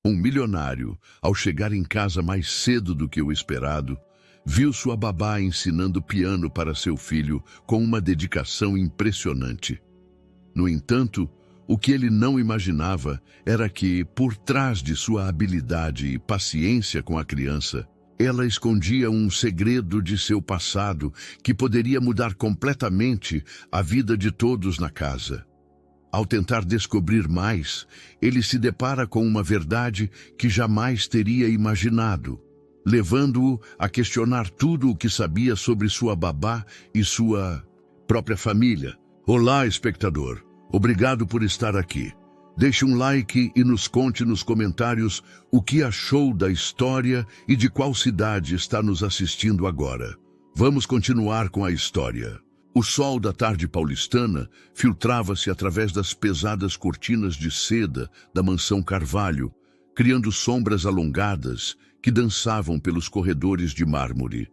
Um milionário, ao chegar em casa mais cedo do que o esperado, viu sua babá ensinando piano para seu filho com uma dedicação impressionante. No entanto, o que ele não imaginava era que, por trás de sua habilidade e paciência com a criança, ela escondia um segredo de seu passado que poderia mudar completamente a vida de todos na casa. Ao tentar descobrir mais, ele se depara com uma verdade que jamais teria imaginado, levando-o a questionar tudo o que sabia sobre sua babá e sua própria família. Olá, espectador. Obrigado por estar aqui. Deixe um like e nos conte nos comentários o que achou da história e de qual cidade está nos assistindo agora. Vamos continuar com a história. O sol da tarde paulistana filtrava-se através das pesadas cortinas de seda da mansão Carvalho, criando sombras alongadas que dançavam pelos corredores de mármore.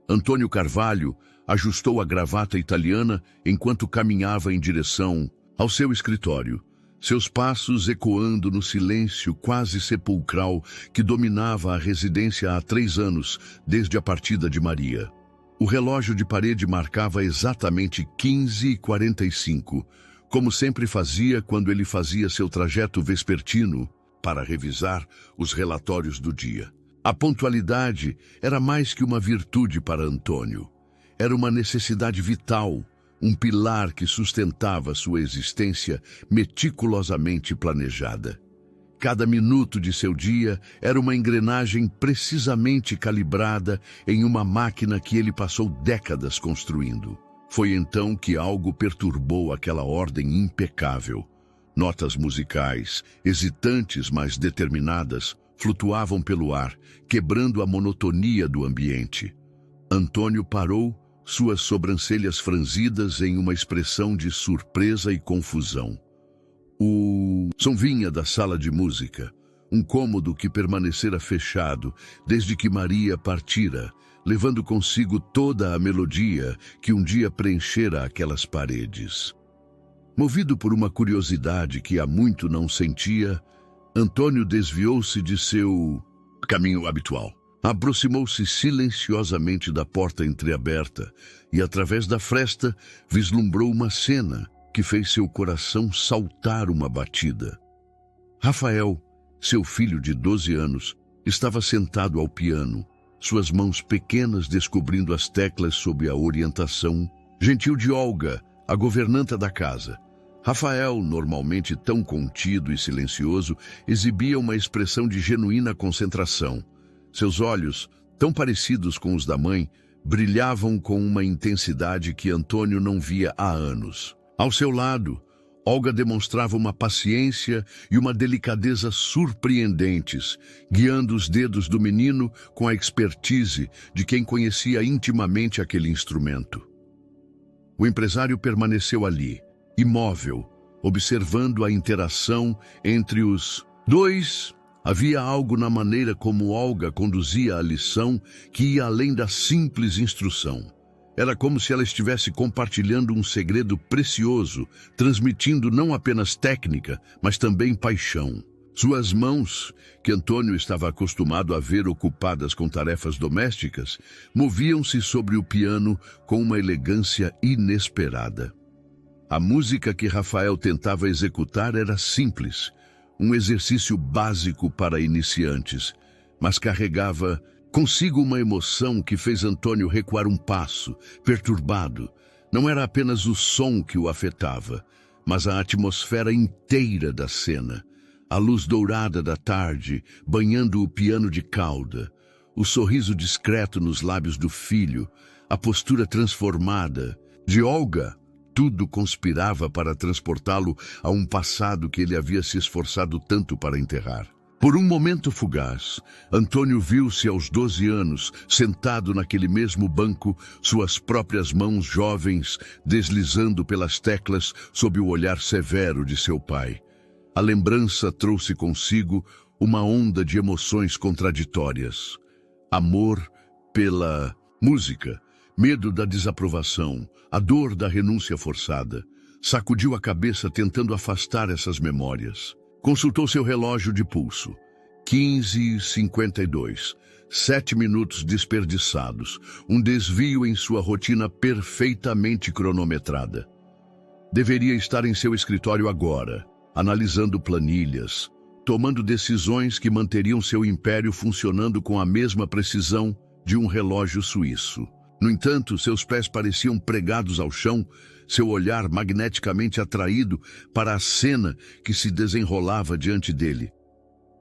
Antônio Carvalho ajustou a gravata italiana enquanto caminhava em direção ao seu escritório, seus passos ecoando no silêncio quase sepulcral que dominava a residência há 3 anos, desde a partida de Maria. O relógio de parede marcava exatamente 15h45, como sempre fazia quando ele fazia seu trajeto vespertino para revisar os relatórios do dia. A pontualidade era mais que uma virtude para Antônio. Era uma necessidade vital, um pilar que sustentava sua existência meticulosamente planejada. Cada minuto de seu dia era uma engrenagem precisamente calibrada em uma máquina que ele passou décadas construindo. Foi então que algo perturbou aquela ordem impecável. Notas musicais, hesitantes mas determinadas, flutuavam pelo ar, quebrando a monotonia do ambiente. Antônio parou, suas sobrancelhas franzidas em uma expressão de surpresa e confusão. O som vinha da sala de música, um cômodo que permanecera fechado desde que Maria partira, levando consigo toda a melodia que um dia preenchera aquelas paredes. Movido por uma curiosidade que há muito não sentia, Antônio desviou-se de seu caminho habitual. Aproximou-se silenciosamente da porta entreaberta e, através da fresta, vislumbrou uma cena que fez seu coração saltar uma batida. Rafael, seu filho de 12 anos, estava sentado ao piano, suas mãos pequenas descobrindo as teclas sob a orientação gentil de Olga, a governanta da casa. Rafael, normalmente tão contido e silencioso, exibia uma expressão de genuína concentração. Seus olhos, tão parecidos com os da mãe, brilhavam com uma intensidade que Antônio não via há anos. Ao seu lado, Olga demonstrava uma paciência e uma delicadeza surpreendentes, guiando os dedos do menino com a expertise de quem conhecia intimamente aquele instrumento. O empresário permaneceu ali, imóvel, observando a interação entre os dois. Havia algo na maneira como Olga conduzia a lição que ia além da simples instrução. Era como se ela estivesse compartilhando um segredo precioso, transmitindo não apenas técnica, mas também paixão. Suas mãos, que Antônio estava acostumado a ver ocupadas com tarefas domésticas, moviam-se sobre o piano com uma elegância inesperada. A música que Rafael tentava executar era simples, um exercício básico para iniciantes, mas carregava consigo uma emoção que fez Antônio recuar um passo, perturbado. Não era apenas o som que o afetava, mas a atmosfera inteira da cena. A luz dourada da tarde, banhando o piano de cauda, o sorriso discreto nos lábios do filho, a postura transformada de Olga. Tudo conspirava para transportá-lo a um passado que ele havia se esforçado tanto para enterrar. Por um momento fugaz, Antônio viu-se aos 12 anos, sentado naquele mesmo banco, suas próprias mãos jovens deslizando pelas teclas sob o olhar severo de seu pai. A lembrança trouxe consigo uma onda de emoções contraditórias. Amor pela música, medo da desaprovação, a dor da renúncia forçada. Sacudiu a cabeça tentando afastar essas memórias. Consultou seu relógio de pulso. 15h52. 7 minutos desperdiçados. Um desvio em sua rotina perfeitamente cronometrada. Deveria estar em seu escritório agora, analisando planilhas, tomando decisões que manteriam seu império funcionando com a mesma precisão de um relógio suíço. No entanto, seus pés pareciam pregados ao chão, seu olhar magneticamente atraído para a cena que se desenrolava diante dele.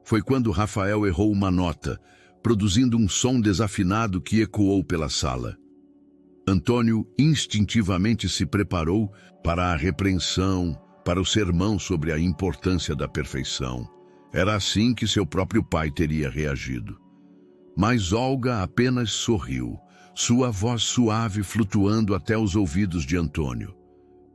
Foi quando Rafael errou uma nota, produzindo um som desafinado que ecoou pela sala. Antônio instintivamente se preparou para a repreensão, para o sermão sobre a importância da perfeição. Era assim que seu próprio pai teria reagido. Mas Olga apenas sorriu, sua voz suave flutuando até os ouvidos de Antônio.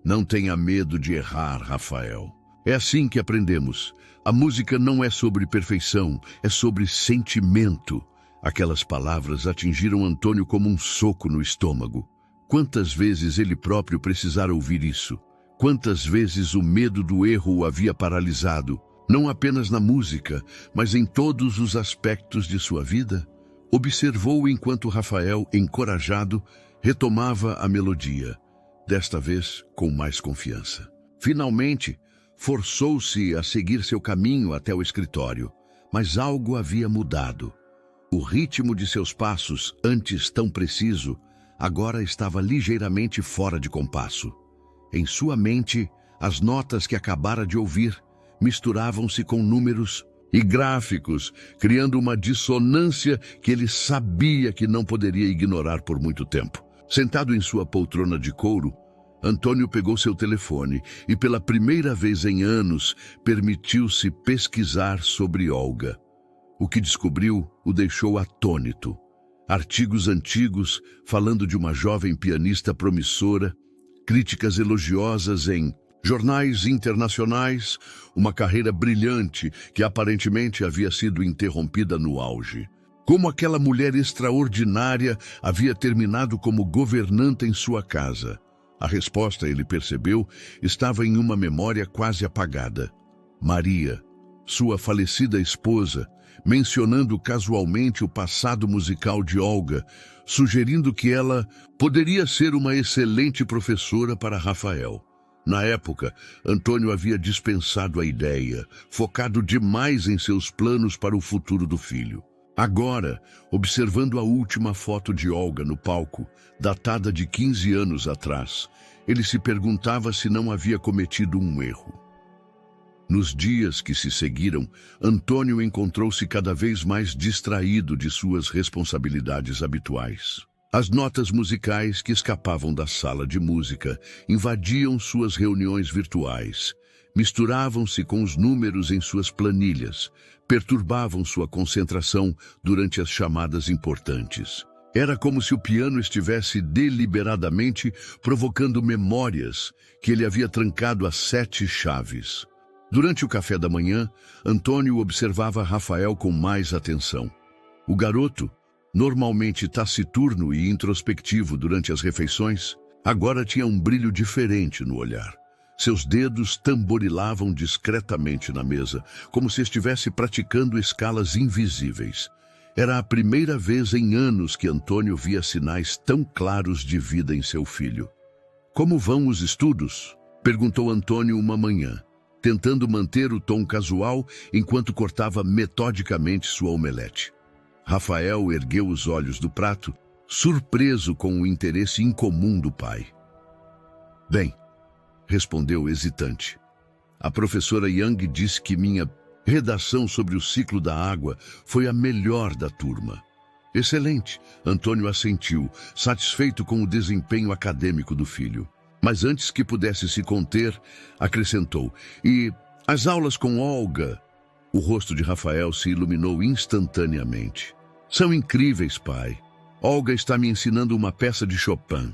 Não tenha medo de errar, Rafael. É assim que aprendemos. A música não é sobre perfeição, é sobre sentimento. Aquelas palavras atingiram Antônio como um soco no estômago. Quantas vezes ele próprio precisara ouvir isso? Quantas vezes o medo do erro o havia paralisado? Não apenas na música, mas em todos os aspectos de sua vida? Observou enquanto Rafael, encorajado, retomava a melodia, desta vez com mais confiança. Finalmente, forçou-se a seguir seu caminho até o escritório, mas algo havia mudado. O ritmo de seus passos, antes tão preciso, agora estava ligeiramente fora de compasso. Em sua mente, as notas que acabara de ouvir misturavam-se com números e gráficos, criando uma dissonância que ele sabia que não poderia ignorar por muito tempo. Sentado em sua poltrona de couro, Antônio pegou seu telefone e, pela primeira vez em anos, permitiu-se pesquisar sobre Olga. O que descobriu o deixou atônito. Artigos antigos falando de uma jovem pianista promissora, críticas elogiosas em jornais internacionais, uma carreira brilhante que aparentemente havia sido interrompida no auge. Como aquela mulher extraordinária havia terminado como governanta em sua casa. A resposta, ele percebeu, estava em uma memória quase apagada. Maria, sua falecida esposa, mencionando casualmente o passado musical de Olga, sugerindo que ela poderia ser uma excelente professora para Rafael. Na época, Antônio havia dispensado a ideia, focado demais em seus planos para o futuro do filho. Agora, observando a última foto de Olga no palco, datada de 15 anos atrás, ele se perguntava se não havia cometido um erro. Nos dias que se seguiram, Antônio encontrou-se cada vez mais distraído de suas responsabilidades habituais. As notas musicais que escapavam da sala de música invadiam suas reuniões virtuais, misturavam-se com os números em suas planilhas, perturbavam sua concentração durante as chamadas importantes. Era como se o piano estivesse deliberadamente provocando memórias que ele havia trancado a 7 chaves. Durante o café da manhã, Antônio observava Rafael com mais atenção. O garoto, normalmente taciturno e introspectivo durante as refeições, agora tinha um brilho diferente no olhar. Seus dedos tamborilavam discretamente na mesa, como se estivesse praticando escalas invisíveis. Era a primeira vez em anos que Antônio via sinais tão claros de vida em seu filho. "Como vão os estudos?" perguntou Antônio uma manhã, tentando manter o tom casual enquanto cortava metodicamente sua omelete. Rafael ergueu os olhos do prato, surpreso com o interesse incomum do pai. "Bem", respondeu hesitante. "A professora Yang disse que minha redação sobre o ciclo da água foi a melhor da turma." "Excelente", Antônio assentiu, satisfeito com o desempenho acadêmico do filho. Mas antes que pudesse se conter, acrescentou: "E as aulas com Olga?" O rosto de Rafael se iluminou instantaneamente. "São incríveis, pai. Olga está me ensinando uma peça de Chopin.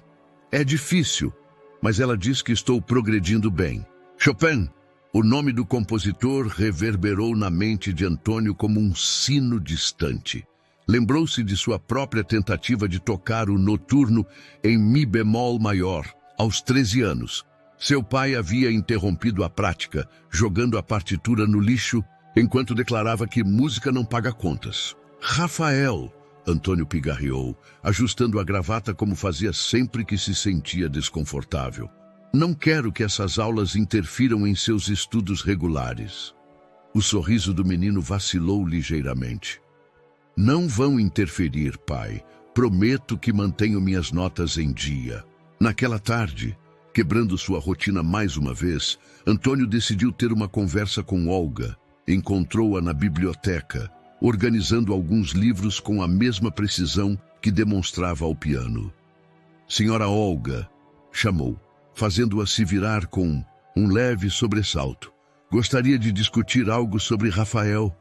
É difícil, mas ela diz que estou progredindo bem." Chopin, o nome do compositor, reverberou na mente de Antônio como um sino distante. Lembrou-se de sua própria tentativa de tocar o noturno em mi bemol maior, aos 13 anos. Seu pai havia interrompido a prática, jogando a partitura no lixo, enquanto declarava que música não paga contas. Rafael, Antônio pigarreou, ajustando a gravata como fazia sempre que se sentia desconfortável. Não quero que essas aulas interfiram em seus estudos regulares. O sorriso do menino vacilou ligeiramente. Não vão interferir, pai. Prometo que mantenho minhas notas em dia. Naquela tarde, quebrando sua rotina mais uma vez, Antônio decidiu ter uma conversa com Olga. Encontrou-a na biblioteca, organizando alguns livros com a mesma precisão que demonstrava ao piano. Senhora Olga, chamou, fazendo-a se virar com um leve sobressalto. Gostaria de discutir algo sobre Rafael.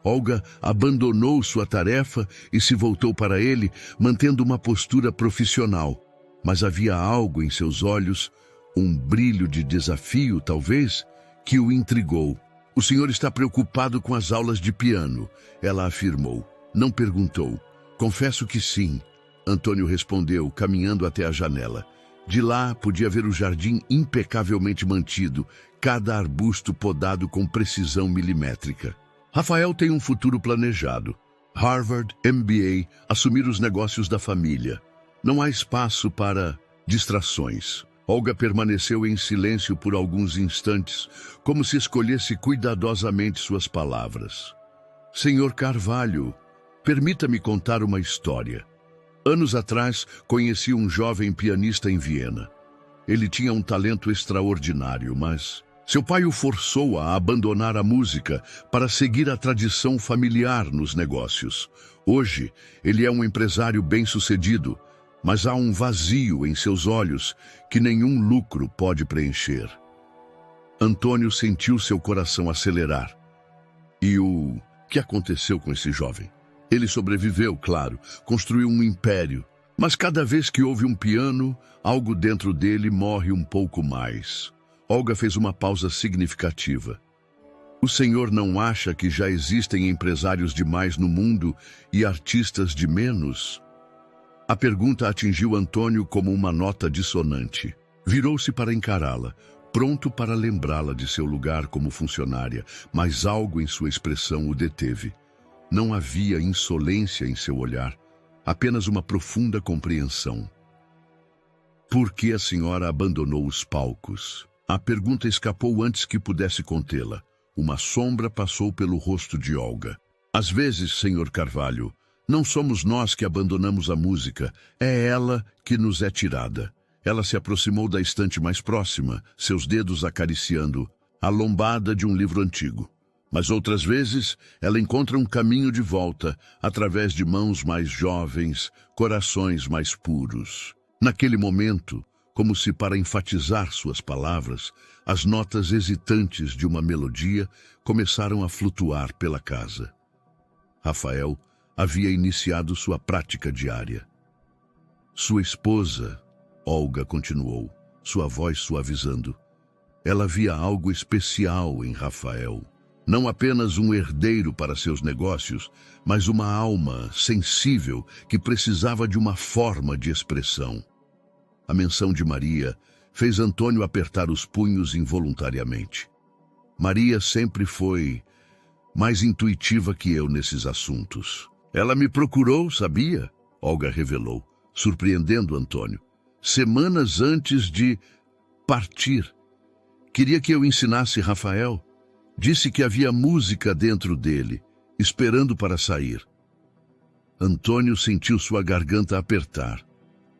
Olga abandonou sua tarefa e se voltou para ele, mantendo uma postura profissional. Mas havia algo em seus olhos, um brilho de desafio, talvez, que o intrigou. O senhor está preocupado com as aulas de piano, ela afirmou. Não perguntou. Confesso que sim, Antônio respondeu, caminhando até a janela. De lá podia ver o jardim impecavelmente mantido, cada arbusto podado com precisão milimétrica. Rafael tem um futuro planejado. Harvard, MBA, assumir os negócios da família. Não há espaço para distrações. Olga permaneceu em silêncio por alguns instantes, como se escolhesse cuidadosamente suas palavras. Senhor Carvalho, permita-me contar uma história. Anos atrás, conheci um jovem pianista em Viena. Ele tinha um talento extraordinário, mas seu pai o forçou a abandonar a música para seguir a tradição familiar nos negócios. Hoje, ele é um empresário bem-sucedido, mas há um vazio em seus olhos que nenhum lucro pode preencher. Antônio sentiu seu coração acelerar. E o que aconteceu com esse jovem? Ele sobreviveu, claro, construiu um império, mas cada vez que ouve um piano, algo dentro dele morre um pouco mais. Olga fez uma pausa significativa. O senhor não acha que já existem empresários demais no mundo e artistas de menos? A pergunta atingiu Antônio como uma nota dissonante. Virou-se para encará-la, pronto para lembrá-la de seu lugar como funcionária, mas algo em sua expressão o deteve. Não havia insolência em seu olhar, apenas uma profunda compreensão. Por que a senhora abandonou os palcos? A pergunta escapou antes que pudesse contê-la. Uma sombra passou pelo rosto de Olga. Às vezes, senhor Carvalho, não somos nós que abandonamos a música, é ela que nos é tirada. Ela se aproximou da estante mais próxima, seus dedos acariciando a lombada de um livro antigo. Mas outras vezes, ela encontra um caminho de volta, através de mãos mais jovens, corações mais puros. Naquele momento, como se para enfatizar suas palavras, as notas hesitantes de uma melodia começaram a flutuar pela casa. Rafael havia iniciado sua prática diária. Sua esposa, Olga continuou, sua voz suavizando. Ela via algo especial em Rafael. Não apenas um herdeiro para seus negócios, mas uma alma sensível que precisava de uma forma de expressão. A menção de Maria fez Antônio apertar os punhos involuntariamente. Maria sempre foi mais intuitiva que eu nesses assuntos. Ela me procurou, sabia? Olga revelou, surpreendendo Antônio. Semanas antes de partir. Queria que eu ensinasse Rafael. Disse que havia música dentro dele, esperando para sair. Antônio sentiu sua garganta apertar.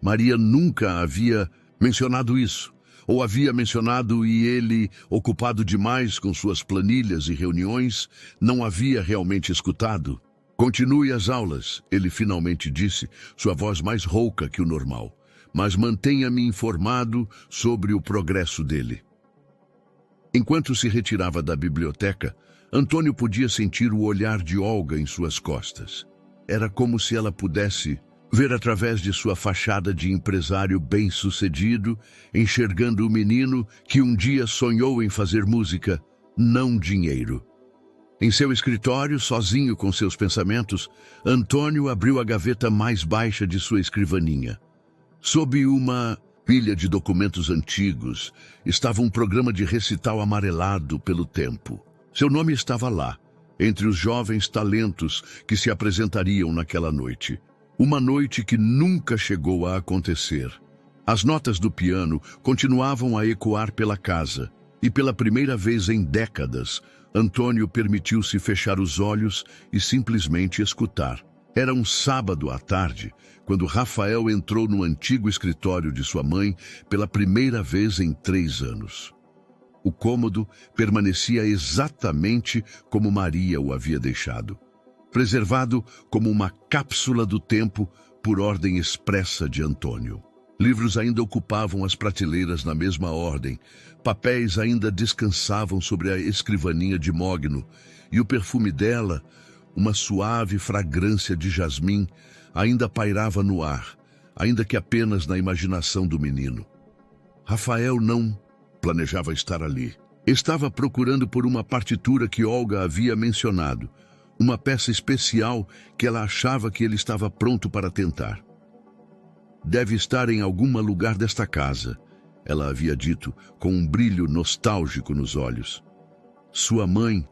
Maria nunca havia mencionado isso, ou havia mencionado e ele, ocupado demais com suas planilhas e reuniões, não havia realmente escutado. Continue as aulas, ele finalmente disse, sua voz mais rouca que o normal, mas mantenha-me informado sobre o progresso dele. Enquanto se retirava da biblioteca, Antônio podia sentir o olhar de Olga em suas costas. Era como se ela pudesse ver através de sua fachada de empresário bem-sucedido, enxergando o menino que um dia sonhou em fazer música, não dinheiro. Em seu escritório, sozinho com seus pensamentos, Antônio abriu a gaveta mais baixa de sua escrivaninha. Sob uma pilha de documentos antigos, estava um programa de recital amarelado pelo tempo. Seu nome estava lá, entre os jovens talentos que se apresentariam naquela noite. Uma noite que nunca chegou a acontecer. As notas do piano continuavam a ecoar pela casa, e pela primeira vez em décadas, Antônio permitiu-se fechar os olhos e simplesmente escutar. Era um sábado à tarde, quando Rafael entrou no antigo escritório de sua mãe pela primeira vez em 3 anos. O cômodo permanecia exatamente como Maria o havia deixado, preservado como uma cápsula do tempo por ordem expressa de Antônio. Livros ainda ocupavam as prateleiras na mesma ordem, papéis ainda descansavam sobre a escrivaninha de mogno, e o perfume dela, uma suave fragrância de jasmim, ainda pairava no ar, ainda que apenas na imaginação do menino. Rafael não planejava estar ali. Estava procurando por uma partitura que Olga havia mencionado, uma peça especial que ela achava que ele estava pronto para tentar. Deve estar em algum lugar desta casa, ela havia dito, com um brilho nostálgico nos olhos. Sua mãe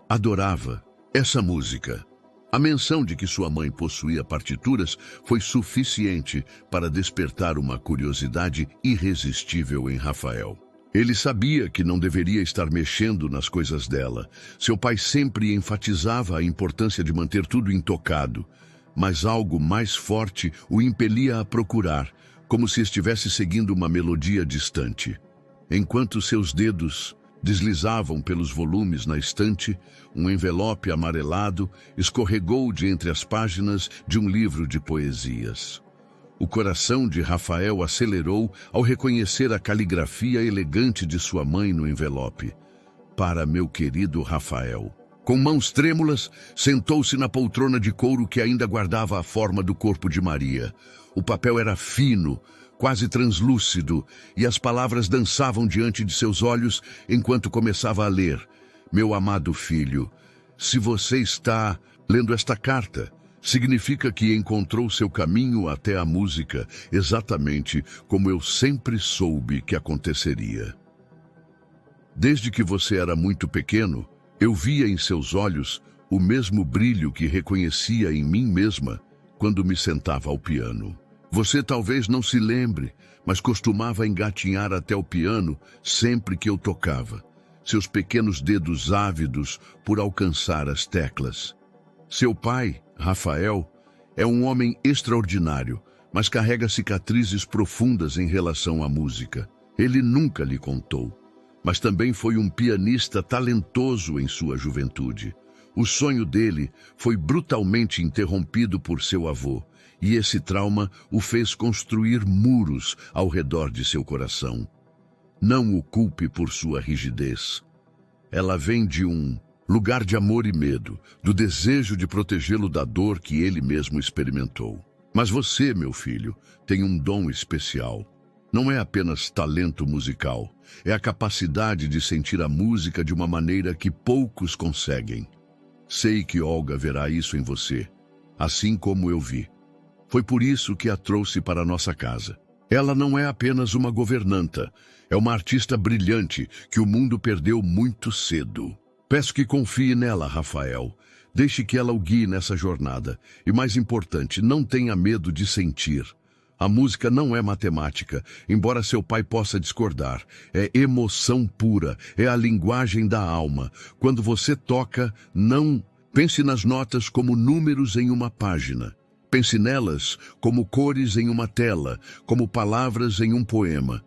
adorava essa música. A menção de que sua mãe possuía partituras foi suficiente para despertar uma curiosidade irresistível em Rafael. Ele sabia que não deveria estar mexendo nas coisas dela. Seu pai sempre enfatizava a importância de manter tudo intocado, mas algo mais forte o impelia a procurar, como se estivesse seguindo uma melodia distante. Enquanto seus dedos deslizavam pelos volumes na estante, um envelope amarelado escorregou de entre as páginas de um livro de poesias. O coração de Rafael acelerou ao reconhecer a caligrafia elegante de sua mãe no envelope. Para meu querido Rafael. Com mãos trêmulas, sentou-se na poltrona de couro que ainda guardava a forma do corpo de Maria. O papel era fino, quase translúcido, e as palavras dançavam diante de seus olhos enquanto começava a ler. Meu amado filho, se você está lendo esta carta, significa que encontrou seu caminho até a música, exatamente como eu sempre soube que aconteceria. Desde que você era muito pequeno, eu via em seus olhos o mesmo brilho que reconhecia em mim mesma quando me sentava ao piano. Você talvez não se lembre, mas costumava engatinhar até o piano sempre que eu tocava, seus pequenos dedos ávidos por alcançar as teclas. Seu pai, Rafael, é um homem extraordinário, mas carrega cicatrizes profundas em relação à música. Ele nunca lhe contou, mas também foi um pianista talentoso em sua juventude. O sonho dele foi brutalmente interrompido por seu avô, e esse trauma o fez construir muros ao redor de seu coração. Não o culpe por sua rigidez. Ela vem de um lugar de amor e medo, do desejo de protegê-lo da dor que ele mesmo experimentou. Mas você, meu filho, tem um dom especial. Não é apenas talento musical, é a capacidade de sentir a música de uma maneira que poucos conseguem. Sei que Olga verá isso em você, assim como eu vi. Foi por isso que a trouxe para nossa casa. Ela não é apenas uma governanta, é uma artista brilhante que o mundo perdeu muito cedo. Peço que confie nela, Rafael. Deixe que ela o guie nessa jornada. E mais importante, não tenha medo de sentir. A música não é matemática, embora seu pai possa discordar. É emoção pura, é a linguagem da alma. Quando você toca, não pense nas notas como números em uma página. Pense nelas como cores em uma tela, como palavras em um poema.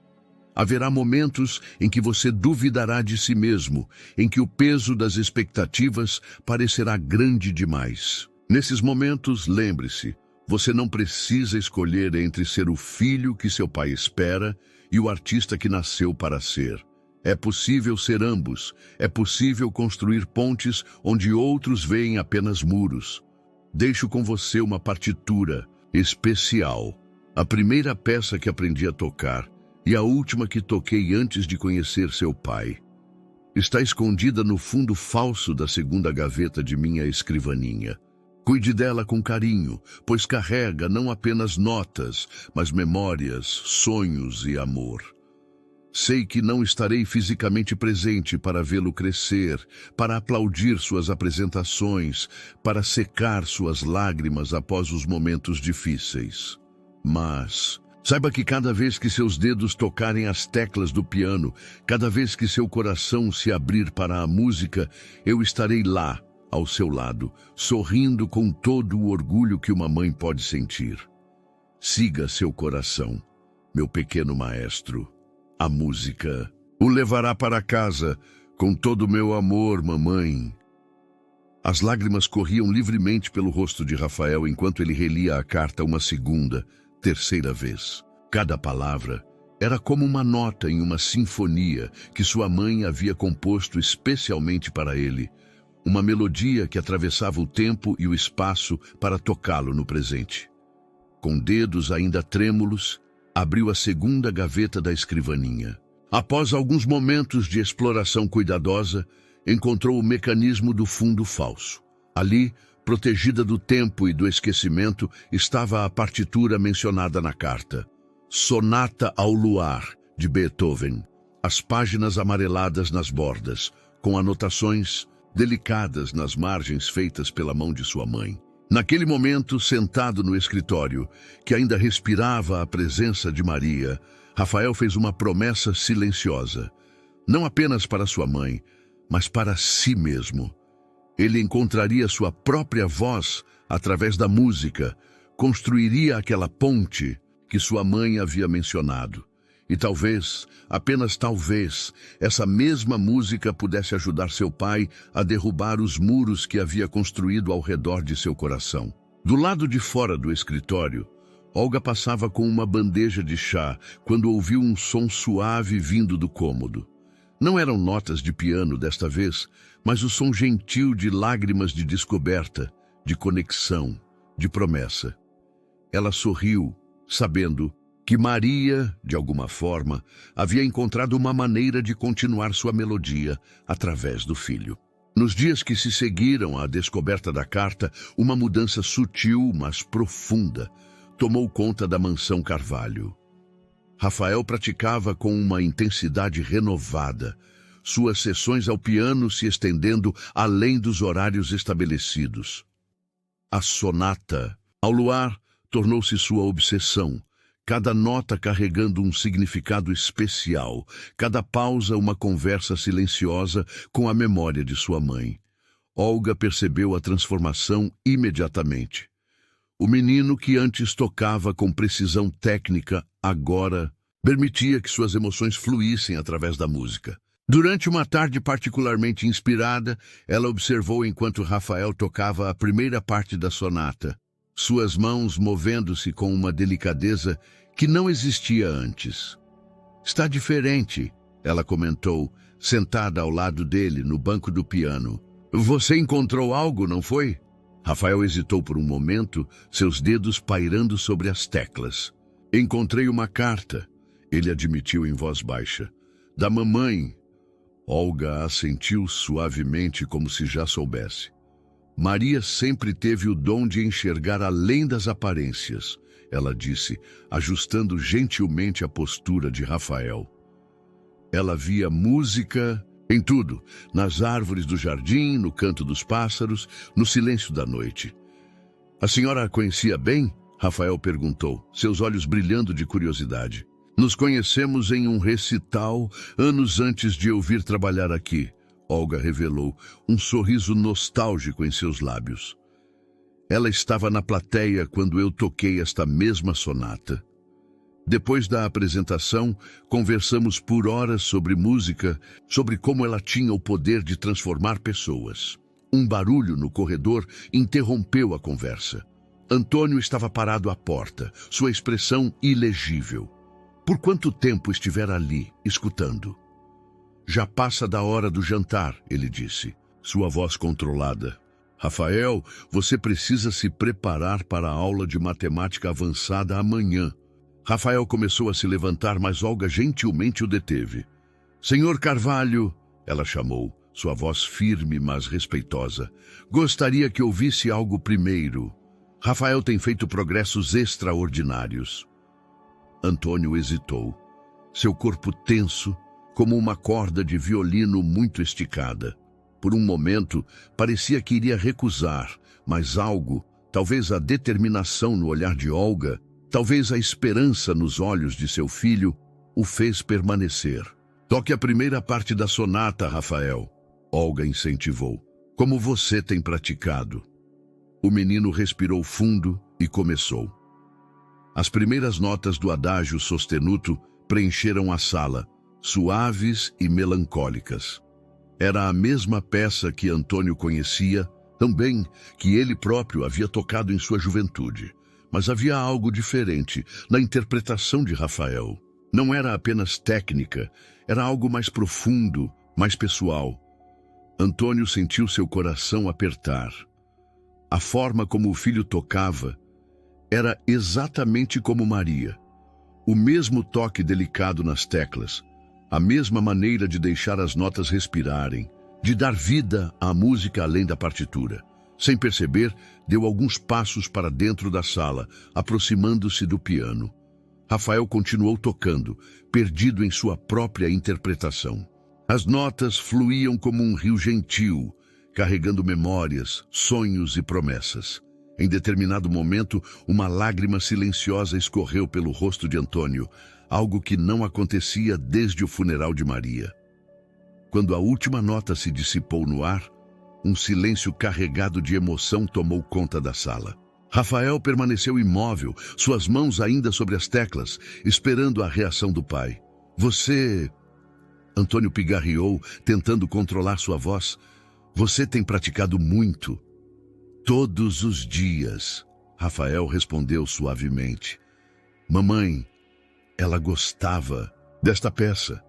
Haverá momentos em que você duvidará de si mesmo, em que o peso das expectativas parecerá grande demais. Nesses momentos, lembre-se, você não precisa escolher entre ser o filho que seu pai espera e o artista que nasceu para ser. É possível ser ambos, é possível construir pontes onde outros veem apenas muros. Deixo com você uma partitura especial, a primeira peça que aprendi a tocar e a última que toquei antes de conhecer seu pai. Está escondida no fundo falso da segunda gaveta de minha escrivaninha. Cuide dela com carinho, pois carrega não apenas notas, mas memórias, sonhos e amor. Sei que não estarei fisicamente presente para vê-lo crescer, para aplaudir suas apresentações, para secar suas lágrimas após os momentos difíceis. Mas saiba que cada vez que seus dedos tocarem as teclas do piano, cada vez que seu coração se abrir para a música, eu estarei lá, ao seu lado, sorrindo com todo o orgulho que uma mãe pode sentir. Siga seu coração, meu pequeno maestro. A música o levará para casa, com todo o meu amor, mamãe. As lágrimas corriam livremente pelo rosto de Rafael enquanto ele relia a carta uma segunda, terceira vez. Cada palavra era como uma nota em uma sinfonia que sua mãe havia composto especialmente para ele. Uma melodia que atravessava o tempo e o espaço para tocá-lo no presente. Com dedos ainda trêmulos, abriu a segunda gaveta da escrivaninha. Após alguns momentos de exploração cuidadosa, encontrou o mecanismo do fundo falso. Ali, protegida do tempo e do esquecimento, estava a partitura mencionada na carta. Sonata ao Luar, de Beethoven. As páginas amareladas nas bordas, com anotações delicadas nas margens feitas pela mão de sua mãe. Naquele momento, sentado no escritório, que ainda respirava a presença de Maria, Rafael fez uma promessa silenciosa, não apenas para sua mãe, mas para si mesmo. Ele encontraria sua própria voz através da música, construiria aquela ponte que sua mãe havia mencionado. E talvez, apenas talvez, essa mesma música pudesse ajudar seu pai a derrubar os muros que havia construído ao redor de seu coração. Do lado de fora do escritório, Olga passava com uma bandeja de chá quando ouviu um som suave vindo do cômodo. Não eram notas de piano desta vez, mas o som gentil de lágrimas de descoberta, de conexão, de promessa. Ela sorriu, sabendo que Maria, de alguma forma, havia encontrado uma maneira de continuar sua melodia através do filho. Nos dias que se seguiram à descoberta da carta, uma mudança sutil, mas profunda, tomou conta da mansão Carvalho. Rafael praticava com uma intensidade renovada, suas sessões ao piano se estendendo além dos horários estabelecidos. A sonata ao luar tornou-se sua obsessão, cada nota carregando um significado especial, cada pausa uma conversa silenciosa com a memória de sua mãe. Olga percebeu a transformação imediatamente. O menino que antes tocava com precisão técnica, agora permitia que suas emoções fluíssem através da música. Durante uma tarde particularmente inspirada, ela observou enquanto Rafael tocava a primeira parte da sonata, suas mãos movendo-se com uma delicadeza que não existia antes. Está diferente, ela comentou, sentada ao lado dele no banco do piano. Você encontrou algo, não foi? Rafael hesitou por um momento, seus dedos pairando sobre as teclas. Encontrei uma carta, ele admitiu em voz baixa. Da mamãe. Olga assentiu suavemente como se já soubesse. Maria sempre teve o dom de enxergar além das aparências, ela disse, ajustando gentilmente a postura de Rafael. Ela via música em tudo, nas árvores do jardim, no canto dos pássaros, no silêncio da noite. A senhora a conhecia bem? Rafael perguntou, seus olhos brilhando de curiosidade. Nos conhecemos em um recital anos antes de eu vir trabalhar aqui. Olga revelou, um sorriso nostálgico em seus lábios. Ela estava na plateia quando eu toquei esta mesma sonata. Depois da apresentação, conversamos por horas sobre música, sobre como ela tinha o poder de transformar pessoas. Um barulho no corredor interrompeu a conversa. Antônio estava parado à porta, sua expressão ilegível. Por quanto tempo estivera ali, escutando? Já passa da hora do jantar, ele disse, sua voz controlada. Rafael, você precisa se preparar para a aula de matemática avançada amanhã. Rafael começou a se levantar, mas Olga gentilmente o deteve. Senhor Carvalho, ela chamou, sua voz firme, mas respeitosa. Gostaria que ouvisse algo primeiro. Rafael tem feito progressos extraordinários. Antônio hesitou. seu corpo tenso, como uma corda de violino muito esticada. Por um momento, parecia que iria recusar, mas algo, talvez a determinação no olhar de Olga, talvez a esperança nos olhos de seu filho, o fez permanecer. Toque a primeira parte da sonata, Rafael, Olga incentivou. Como você tem praticado? O menino respirou fundo e começou. As primeiras notas do adágio sostenuto preencheram a sala, suaves e melancólicas. Era a mesma peça que Antônio conhecia, também que ele próprio havia tocado em sua juventude. Mas havia algo diferente na interpretação de Rafael. Não era apenas técnica, era algo mais profundo, mais pessoal. Antônio sentiu seu coração apertar. A forma como o filho tocava era exatamente como Maria. O mesmo toque delicado nas teclas, a mesma maneira de deixar as notas respirarem, de dar vida à música além da partitura. Sem perceber, deu alguns passos para dentro da sala, aproximando-se do piano. Rafael continuou tocando, perdido em sua própria interpretação. As notas fluíam como um rio gentil, carregando memórias, sonhos e promessas. Em determinado momento, uma lágrima silenciosa escorreu pelo rosto de Antônio, algo que não acontecia desde o funeral de Maria. Quando a última nota se dissipou no ar, um silêncio carregado de emoção tomou conta da sala. Rafael permaneceu imóvel, suas mãos ainda sobre as teclas, esperando a reação do pai. Você... Antônio pigarreou, tentando controlar sua voz. Você tem praticado muito. Todos os dias, Rafael respondeu suavemente. Mamãe, ela gostava desta peça.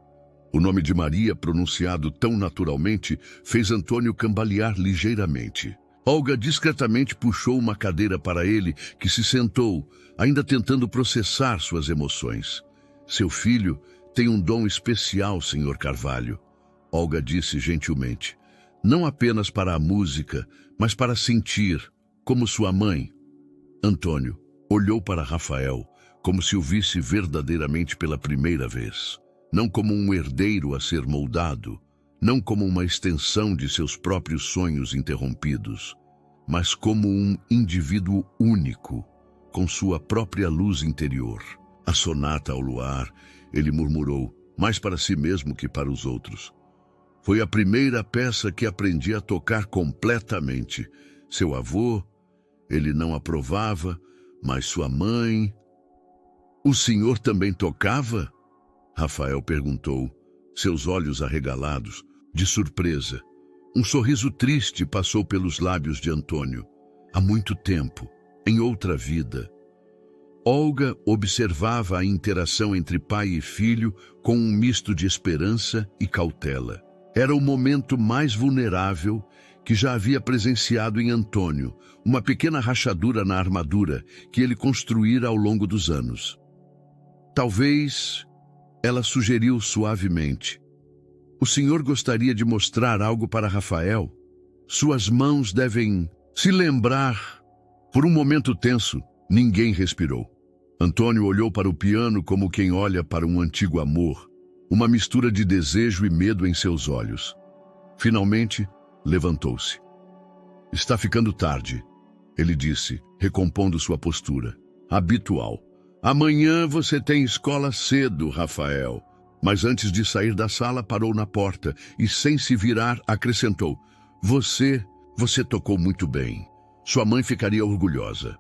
O nome de Maria, pronunciado tão naturalmente, fez Antônio cambalear ligeiramente. Olga discretamente puxou uma cadeira para ele, que se sentou, ainda tentando processar suas emoções. Seu filho tem um dom especial, Sr. Carvalho, Olga disse gentilmente. Não apenas para a música, mas para sentir, como sua mãe. Antônio olhou para Rafael, como se o visse verdadeiramente pela primeira vez. Não como um herdeiro a ser moldado, não como uma extensão de seus próprios sonhos interrompidos, mas como um indivíduo único, com sua própria luz interior. A sonata ao luar, ele murmurou, mais para si mesmo que para os outros. Foi a primeira peça que aprendi a tocar completamente. Seu avô, ele não aprovava, mas sua mãe... O senhor também tocava? Rafael perguntou, seus olhos arregalados, de surpresa. Um sorriso triste passou pelos lábios de Antônio. Há muito tempo, em outra vida. Olga observava a interação entre pai e filho com um misto de esperança e cautela. Era o momento mais vulnerável que já havia presenciado em Antônio, uma pequena rachadura na armadura que ele construíra ao longo dos anos. Talvez, ela sugeriu suavemente. O senhor gostaria de mostrar algo para Rafael? Suas mãos devem se lembrar. Por um momento tenso, ninguém respirou. Antônio olhou para o piano como quem olha para um antigo amor, uma mistura de desejo e medo em seus olhos. Finalmente, levantou-se. Está ficando tarde, ele disse, recompondo sua postura. Habitual. Amanhã você tem escola cedo, Rafael. Mas antes de sair da sala, parou na porta e, sem se virar, acrescentou. Você tocou muito bem. Sua mãe ficaria orgulhosa.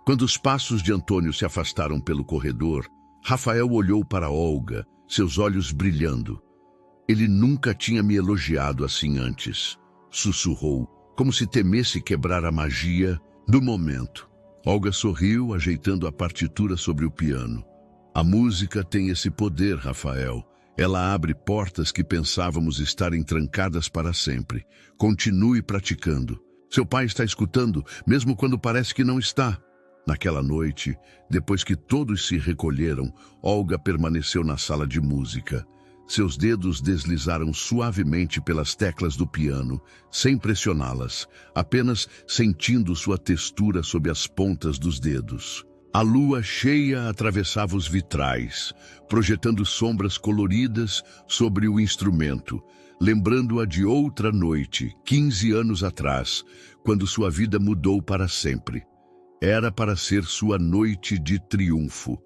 Quando os passos de Antônio se afastaram pelo corredor, Rafael olhou para Olga, seus olhos brilhando. Ele nunca tinha me elogiado assim antes, sussurrou, como se temesse quebrar a magia do momento. Olga sorriu, ajeitando a partitura sobre o piano. A música tem esse poder, Rafael. Ela abre portas que pensávamos estarem trancadas para sempre. Continue praticando. Seu pai está escutando, mesmo quando parece que não está. Naquela noite, depois que todos se recolheram, Olga permaneceu na sala de música. Seus dedos deslizaram suavemente pelas teclas do piano, sem pressioná-las, apenas sentindo sua textura sob as pontas dos dedos. A lua cheia atravessava os vitrais, projetando sombras coloridas sobre o instrumento, lembrando-a de outra noite, 15 anos atrás, quando sua vida mudou para sempre. Era para ser sua noite de triunfo.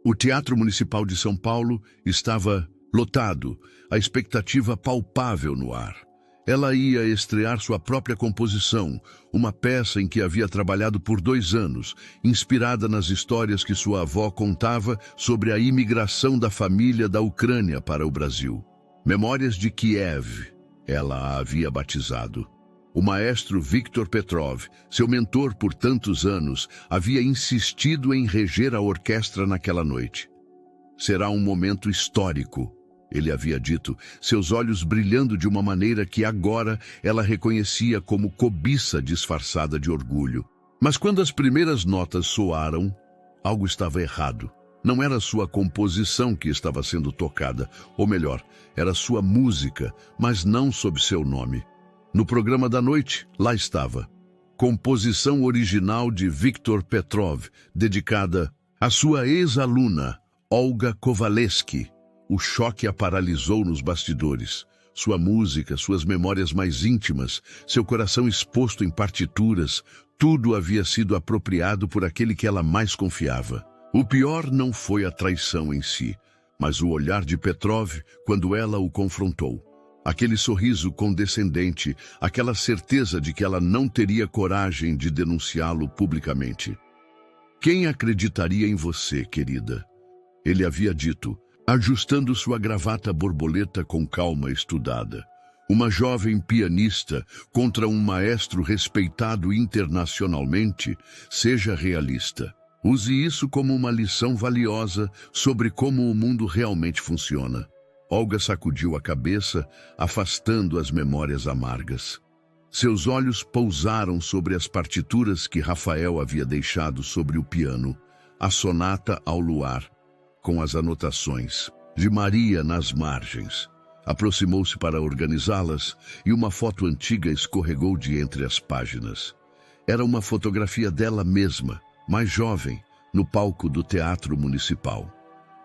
O Teatro Municipal de São Paulo estava lotado, a expectativa palpável no ar. Ela ia estrear sua própria composição, uma peça em que havia trabalhado por 2 anos, inspirada nas histórias que sua avó contava sobre a imigração da família da Ucrânia para o Brasil. Memórias de Kiev, ela a havia batizado. O maestro Viktor Petrov, seu mentor por tantos anos, havia insistido em reger a orquestra naquela noite. Será um momento histórico, ele havia dito, seus olhos brilhando de uma maneira que agora ela reconhecia como cobiça disfarçada de orgulho. Mas quando as primeiras notas soaram, algo estava errado. Não era sua composição que estava sendo tocada, ou melhor, era sua música, mas não sob seu nome. No programa da noite, lá estava. Composição original de Viktor Petrov, dedicada à sua ex-aluna, Olga Kovaleski. O choque a paralisou nos bastidores. Sua música, suas memórias mais íntimas, seu coração exposto em partituras, tudo havia sido apropriado por aquele que ela mais confiava. O pior não foi a traição em si, mas o olhar de Petrov quando ela o confrontou. Aquele sorriso condescendente, aquela certeza de que ela não teria coragem de denunciá-lo publicamente. Quem acreditaria em você, querida? Ele havia dito, ajustando sua gravata borboleta com calma estudada. Uma jovem pianista contra um maestro respeitado internacionalmente, seja realista. Use isso como uma lição valiosa sobre como o mundo realmente funciona. Olga sacudiu a cabeça, afastando as memórias amargas. Seus olhos pousaram sobre as partituras que Rafael havia deixado sobre o piano, a sonata ao luar, com as anotações de Maria nas margens. Aproximou-se para organizá-las e uma foto antiga escorregou de entre as páginas. Era uma fotografia dela mesma, mais jovem, no palco do Teatro Municipal.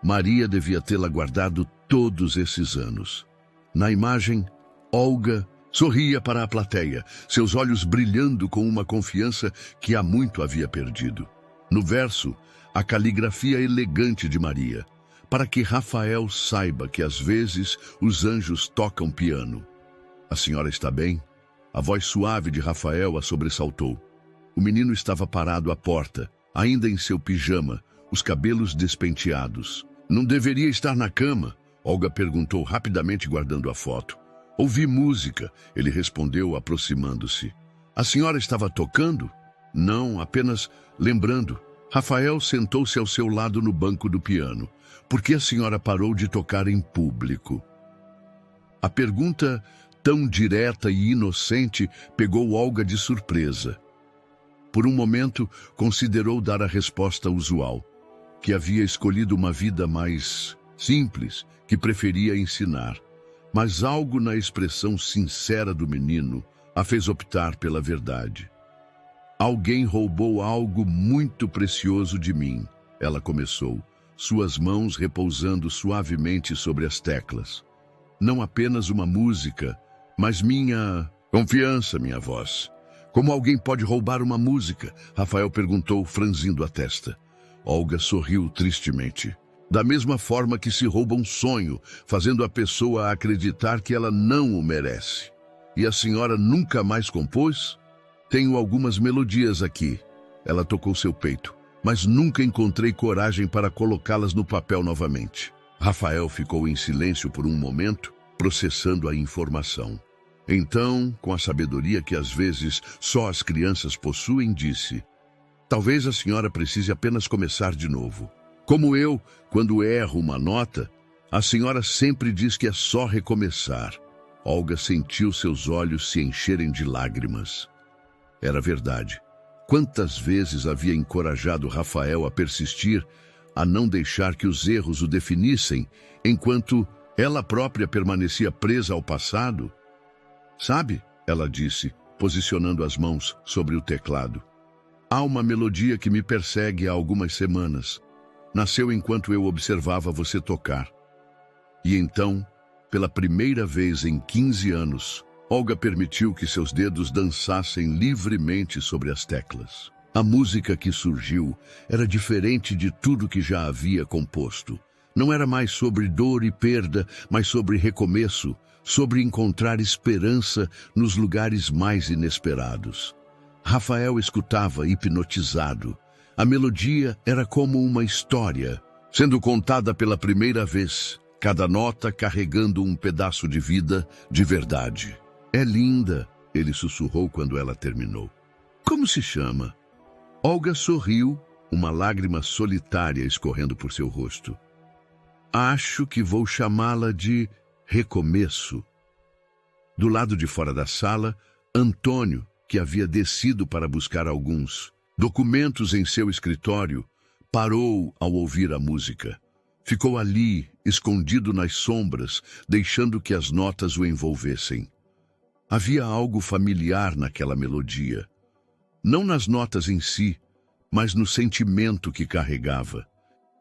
Maria devia tê-la guardado todos esses anos. Na imagem, Olga sorria para a plateia, seus olhos brilhando com uma confiança que há muito havia perdido. No verso, a caligrafia elegante de Maria, para que Rafael saiba que às vezes os anjos tocam piano. A senhora está bem? A voz suave de Rafael a sobressaltou. O menino estava parado à porta, ainda em seu pijama, os cabelos despenteados. Não deveria estar na cama? Olga perguntou rapidamente, guardando a foto. Ouvi música, ele respondeu, aproximando-se. A senhora estava tocando? Não, apenas lembrando. Rafael sentou-se ao seu lado no banco do piano. Por que a senhora parou de tocar em público? A pergunta, tão direta e inocente, pegou Olga de surpresa. Por um momento, considerou dar a resposta usual, que havia escolhido uma vida mais simples, que preferia ensinar. Mas algo na expressão sincera do menino a fez optar pela verdade. Alguém roubou algo muito precioso de mim, ela começou, suas mãos repousando suavemente sobre as teclas. Não apenas uma música, mas minha confiança, minha voz. Como alguém pode roubar uma música? Rafael perguntou, franzindo a testa. Olga sorriu tristemente. Da mesma forma que se rouba um sonho, fazendo a pessoa acreditar que ela não o merece. E a senhora nunca mais compôs? Tenho algumas melodias aqui. Ela tocou seu peito, mas nunca encontrei coragem para colocá-las no papel novamente. Rafael ficou em silêncio por um momento, processando a informação. Então, com a sabedoria que às vezes só as crianças possuem, disse: talvez a senhora precise apenas começar de novo. Como eu, quando erro uma nota, a senhora sempre diz que é só recomeçar. Olga sentiu seus olhos se encherem de lágrimas. Era verdade. Quantas vezes havia encorajado Rafael a persistir, a não deixar que os erros o definissem, enquanto ela própria permanecia presa ao passado? Sabe, ela disse, posicionando as mãos sobre o teclado. Há uma melodia que me persegue há algumas semanas. Nasceu enquanto eu observava você tocar. E então, pela primeira vez em 15 anos, Olga permitiu que seus dedos dançassem livremente sobre as teclas. A música que surgiu era diferente de tudo que já havia composto. Não era mais sobre dor e perda, mas sobre recomeço, sobre encontrar esperança nos lugares mais inesperados. Rafael escutava hipnotizado. A melodia era como uma história, sendo contada pela primeira vez, cada nota carregando um pedaço de vida de verdade. É linda, ele sussurrou quando ela terminou. Como se chama? Olga sorriu, uma lágrima solitária escorrendo por seu rosto. Acho que vou chamá-la de Recomeço. Do lado de fora da sala, Antônio, que havia descido para buscar alguns documentos em seu escritório, parou ao ouvir a música. Ficou ali, escondido nas sombras, deixando que as notas o envolvessem. Havia algo familiar naquela melodia. Não nas notas em si, mas no sentimento que carregava.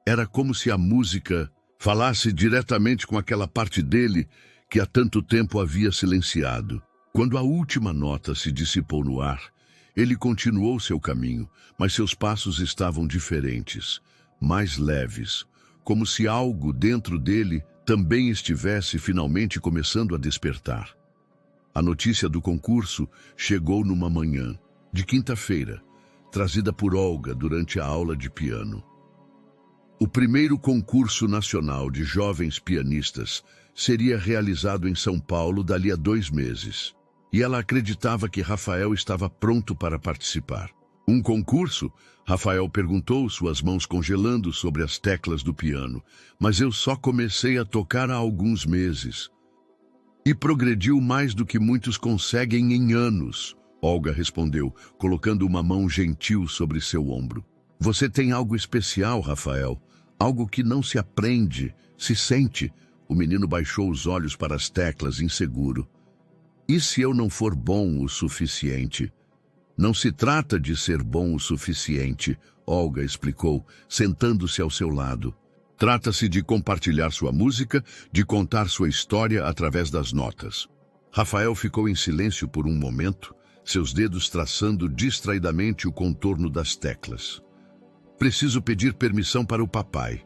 Era como se a música falasse diretamente com aquela parte dele que há tanto tempo havia silenciado. Quando a última nota se dissipou no ar, ele continuou seu caminho, mas seus passos estavam diferentes, mais leves, como se algo dentro dele também estivesse finalmente começando a despertar. A notícia do concurso chegou numa manhã, de quinta-feira, trazida por Olga durante a aula de piano. O primeiro concurso nacional de jovens pianistas seria realizado em São Paulo dali a 2 meses. E ela acreditava que Rafael estava pronto para participar. Um concurso? Rafael perguntou, suas mãos congelando sobre as teclas do piano. Mas eu só comecei a tocar há alguns meses. E progrediu mais do que muitos conseguem em anos, Olga respondeu, colocando uma mão gentil sobre seu ombro. Você tem algo especial, Rafael. Algo que não se aprende, se sente. O menino baixou os olhos para as teclas, inseguro. E se eu não for bom o suficiente? Não se trata de ser bom o suficiente, Olga explicou, sentando-se ao seu lado. Trata-se de compartilhar sua música, de contar sua história através das notas. Rafael ficou em silêncio por um momento, seus dedos traçando distraidamente o contorno das teclas. Preciso pedir permissão para o papai,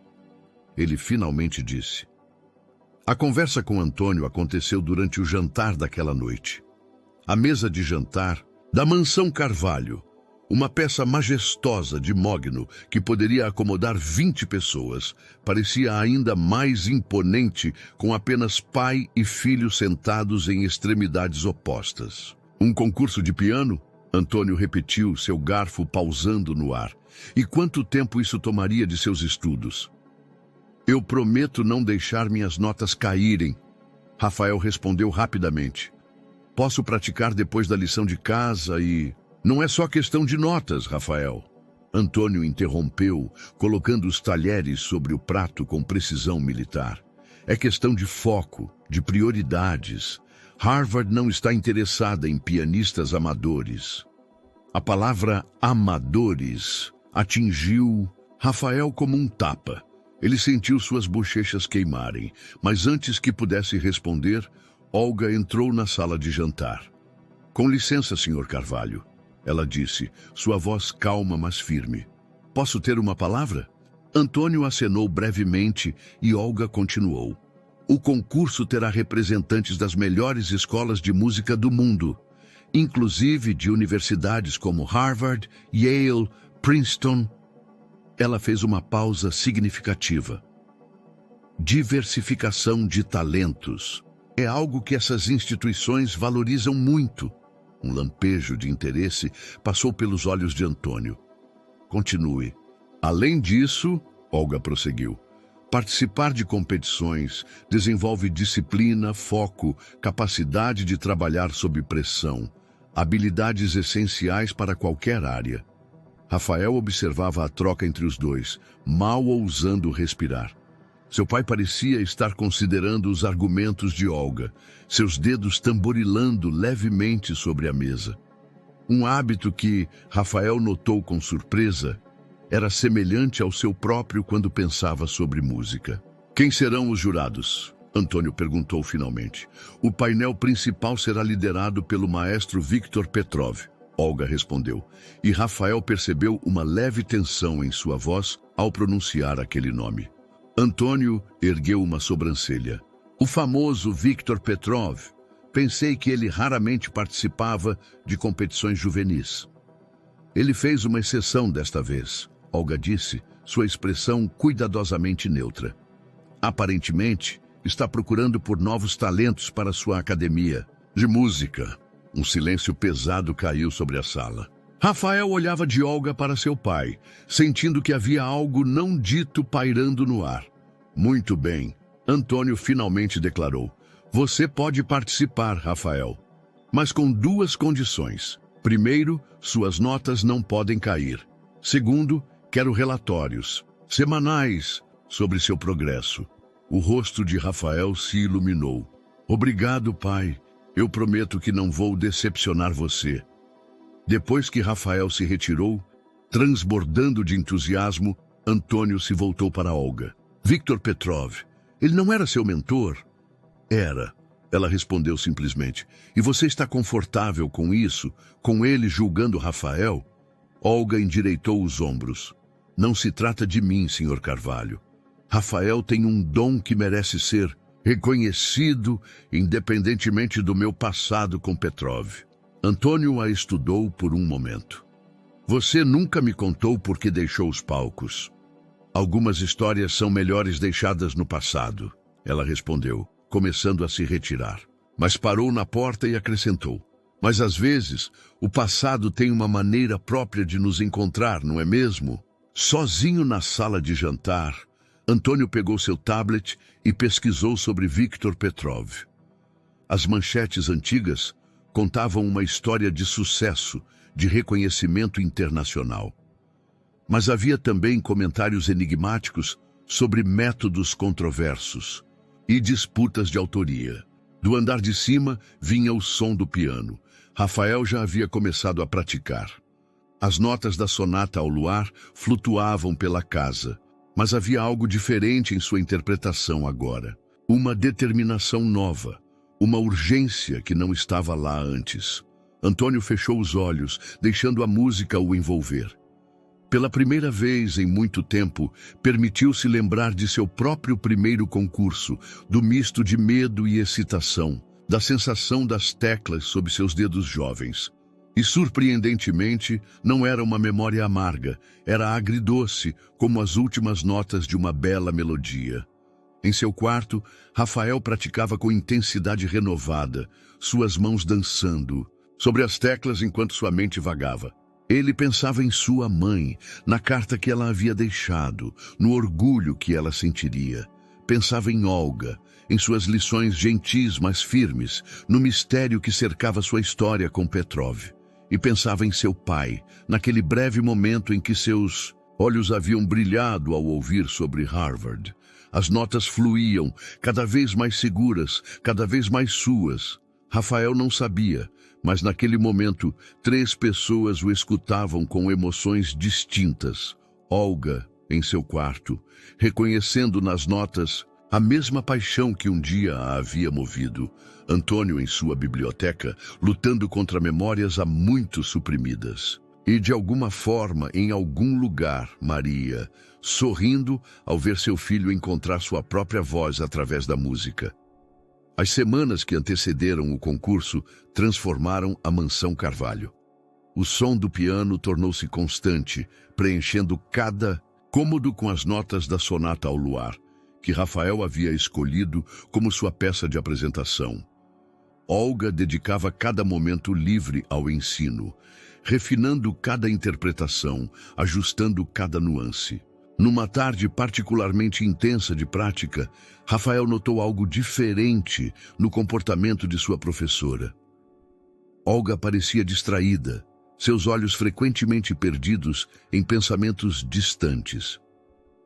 ele finalmente disse. A conversa com Antônio aconteceu durante o jantar daquela noite. A mesa de jantar da Mansão Carvalho, uma peça majestosa de mogno que poderia acomodar 20 pessoas, parecia ainda mais imponente com apenas pai e filho sentados em extremidades opostas. Um concurso de piano? Antônio repetiu, seu garfo pausando no ar. E quanto tempo isso tomaria de seus estudos? Eu prometo não deixar minhas notas caírem, Rafael respondeu rapidamente. Posso praticar depois da lição de casa e... Não é só questão de notas, Rafael. Antônio interrompeu, colocando os talheres sobre o prato com precisão militar. É questão de foco, de prioridades. Harvard não está interessada em pianistas amadores. A palavra amadores atingiu Rafael como um tapa. Ele sentiu suas bochechas queimarem, mas antes que pudesse responder, Olga entrou na sala de jantar. Com licença, Sr. Carvalho, ela disse, sua voz calma, mas firme. Posso ter uma palavra? Antônio acenou brevemente e Olga continuou. O concurso terá representantes das melhores escolas de música do mundo, inclusive de universidades como Harvard, Yale, Princeton. Ela fez uma pausa significativa. Diversificação de talentos é algo que essas instituições valorizam muito. Um lampejo de interesse passou pelos olhos de Antônio. Continue. Além disso, Olga prosseguiu, participar de competições desenvolve disciplina, foco, capacidade de trabalhar sob pressão, habilidades essenciais para qualquer área. Rafael observava a troca entre os dois, mal ousando respirar. Seu pai parecia estar considerando os argumentos de Olga, seus dedos tamborilando levemente sobre a mesa. Um hábito que Rafael notou com surpresa era semelhante ao seu próprio quando pensava sobre música. Quem serão os jurados? Antônio perguntou finalmente. O painel principal será liderado pelo maestro Viktor Petrov, Olga respondeu, e Rafael percebeu uma leve tensão em sua voz ao pronunciar aquele nome. Antônio ergueu uma sobrancelha. O famoso Viktor Petrov. Pensei que ele raramente participava de competições juvenis. Ele fez uma exceção desta vez, Olga disse, sua expressão cuidadosamente neutra. Aparentemente, está procurando por novos talentos para sua academia de música. Um silêncio pesado caiu sobre a sala. Rafael olhava de Olga para seu pai, sentindo que havia algo não dito pairando no ar. Muito bem, Antônio finalmente declarou. Você pode participar, Rafael, mas com duas condições. Primeiro, suas notas não podem cair. Segundo, quero relatórios semanais sobre seu progresso. O rosto de Rafael se iluminou. Obrigado, pai. Eu prometo que não vou decepcionar você. Depois que Rafael se retirou, transbordando de entusiasmo, Antônio se voltou para Olga. Viktor Petrov, ele não era seu mentor? Era, ela respondeu simplesmente. E você está confortável com isso, com ele julgando Rafael? Olga endireitou os ombros. Não se trata de mim, Sr. Carvalho. Rafael tem um dom que merece ser reconhecido, independentemente do meu passado com Petrov. Antônio a estudou por um momento. Você nunca me contou por que deixou os palcos. Algumas histórias são melhores deixadas no passado, ela respondeu, começando a se retirar. Mas parou na porta e acrescentou. Mas às vezes, o passado tem uma maneira própria de nos encontrar, não é mesmo? Sozinho na sala de jantar, Antônio pegou seu tablet e pesquisou sobre Viktor Petrov. As manchetes antigas contavam uma história de sucesso, de reconhecimento internacional. Mas havia também comentários enigmáticos sobre métodos controversos e disputas de autoria. Do andar de cima vinha o som do piano. Rafael já havia começado a praticar. As notas da sonata ao luar flutuavam pela casa, mas havia algo diferente em sua interpretação agora. Uma determinação nova, uma urgência que não estava lá antes. Antônio fechou os olhos, deixando a música o envolver. Pela primeira vez em muito tempo, permitiu-se lembrar de seu próprio primeiro concurso, do misto de medo e excitação, da sensação das teclas sob seus dedos jovens. E, surpreendentemente, não era uma memória amarga, era agridoce, como as últimas notas de uma bela melodia. Em seu quarto, Rafael praticava com intensidade renovada, suas mãos dançando, sobre as teclas enquanto sua mente vagava. Ele pensava em sua mãe, na carta que ela havia deixado, no orgulho que ela sentiria. Pensava em Olga, em suas lições gentis, mas firmes, no mistério que cercava sua história com Petrov. E pensava em seu pai, naquele breve momento em que seus olhos haviam brilhado ao ouvir sobre Harvard. As notas fluíam, cada vez mais seguras, cada vez mais suas. Rafael não sabia, mas naquele momento, 3 pessoas o escutavam com emoções distintas. Olga, em seu quarto, reconhecendo nas notas a mesma paixão que um dia a havia movido. Antônio, em sua biblioteca, lutando contra memórias há muito suprimidas. E, de alguma forma, em algum lugar, Maria, sorrindo ao ver seu filho encontrar sua própria voz através da música. As semanas que antecederam o concurso transformaram a Mansão Carvalho. O som do piano tornou-se constante, preenchendo cada cômodo com as notas da sonata ao luar, que Rafael havia escolhido como sua peça de apresentação. Olga dedicava cada momento livre ao ensino, refinando cada interpretação, ajustando cada nuance. Numa tarde particularmente intensa de prática, Rafael notou algo diferente no comportamento de sua professora. Olga parecia distraída, seus olhos frequentemente perdidos em pensamentos distantes.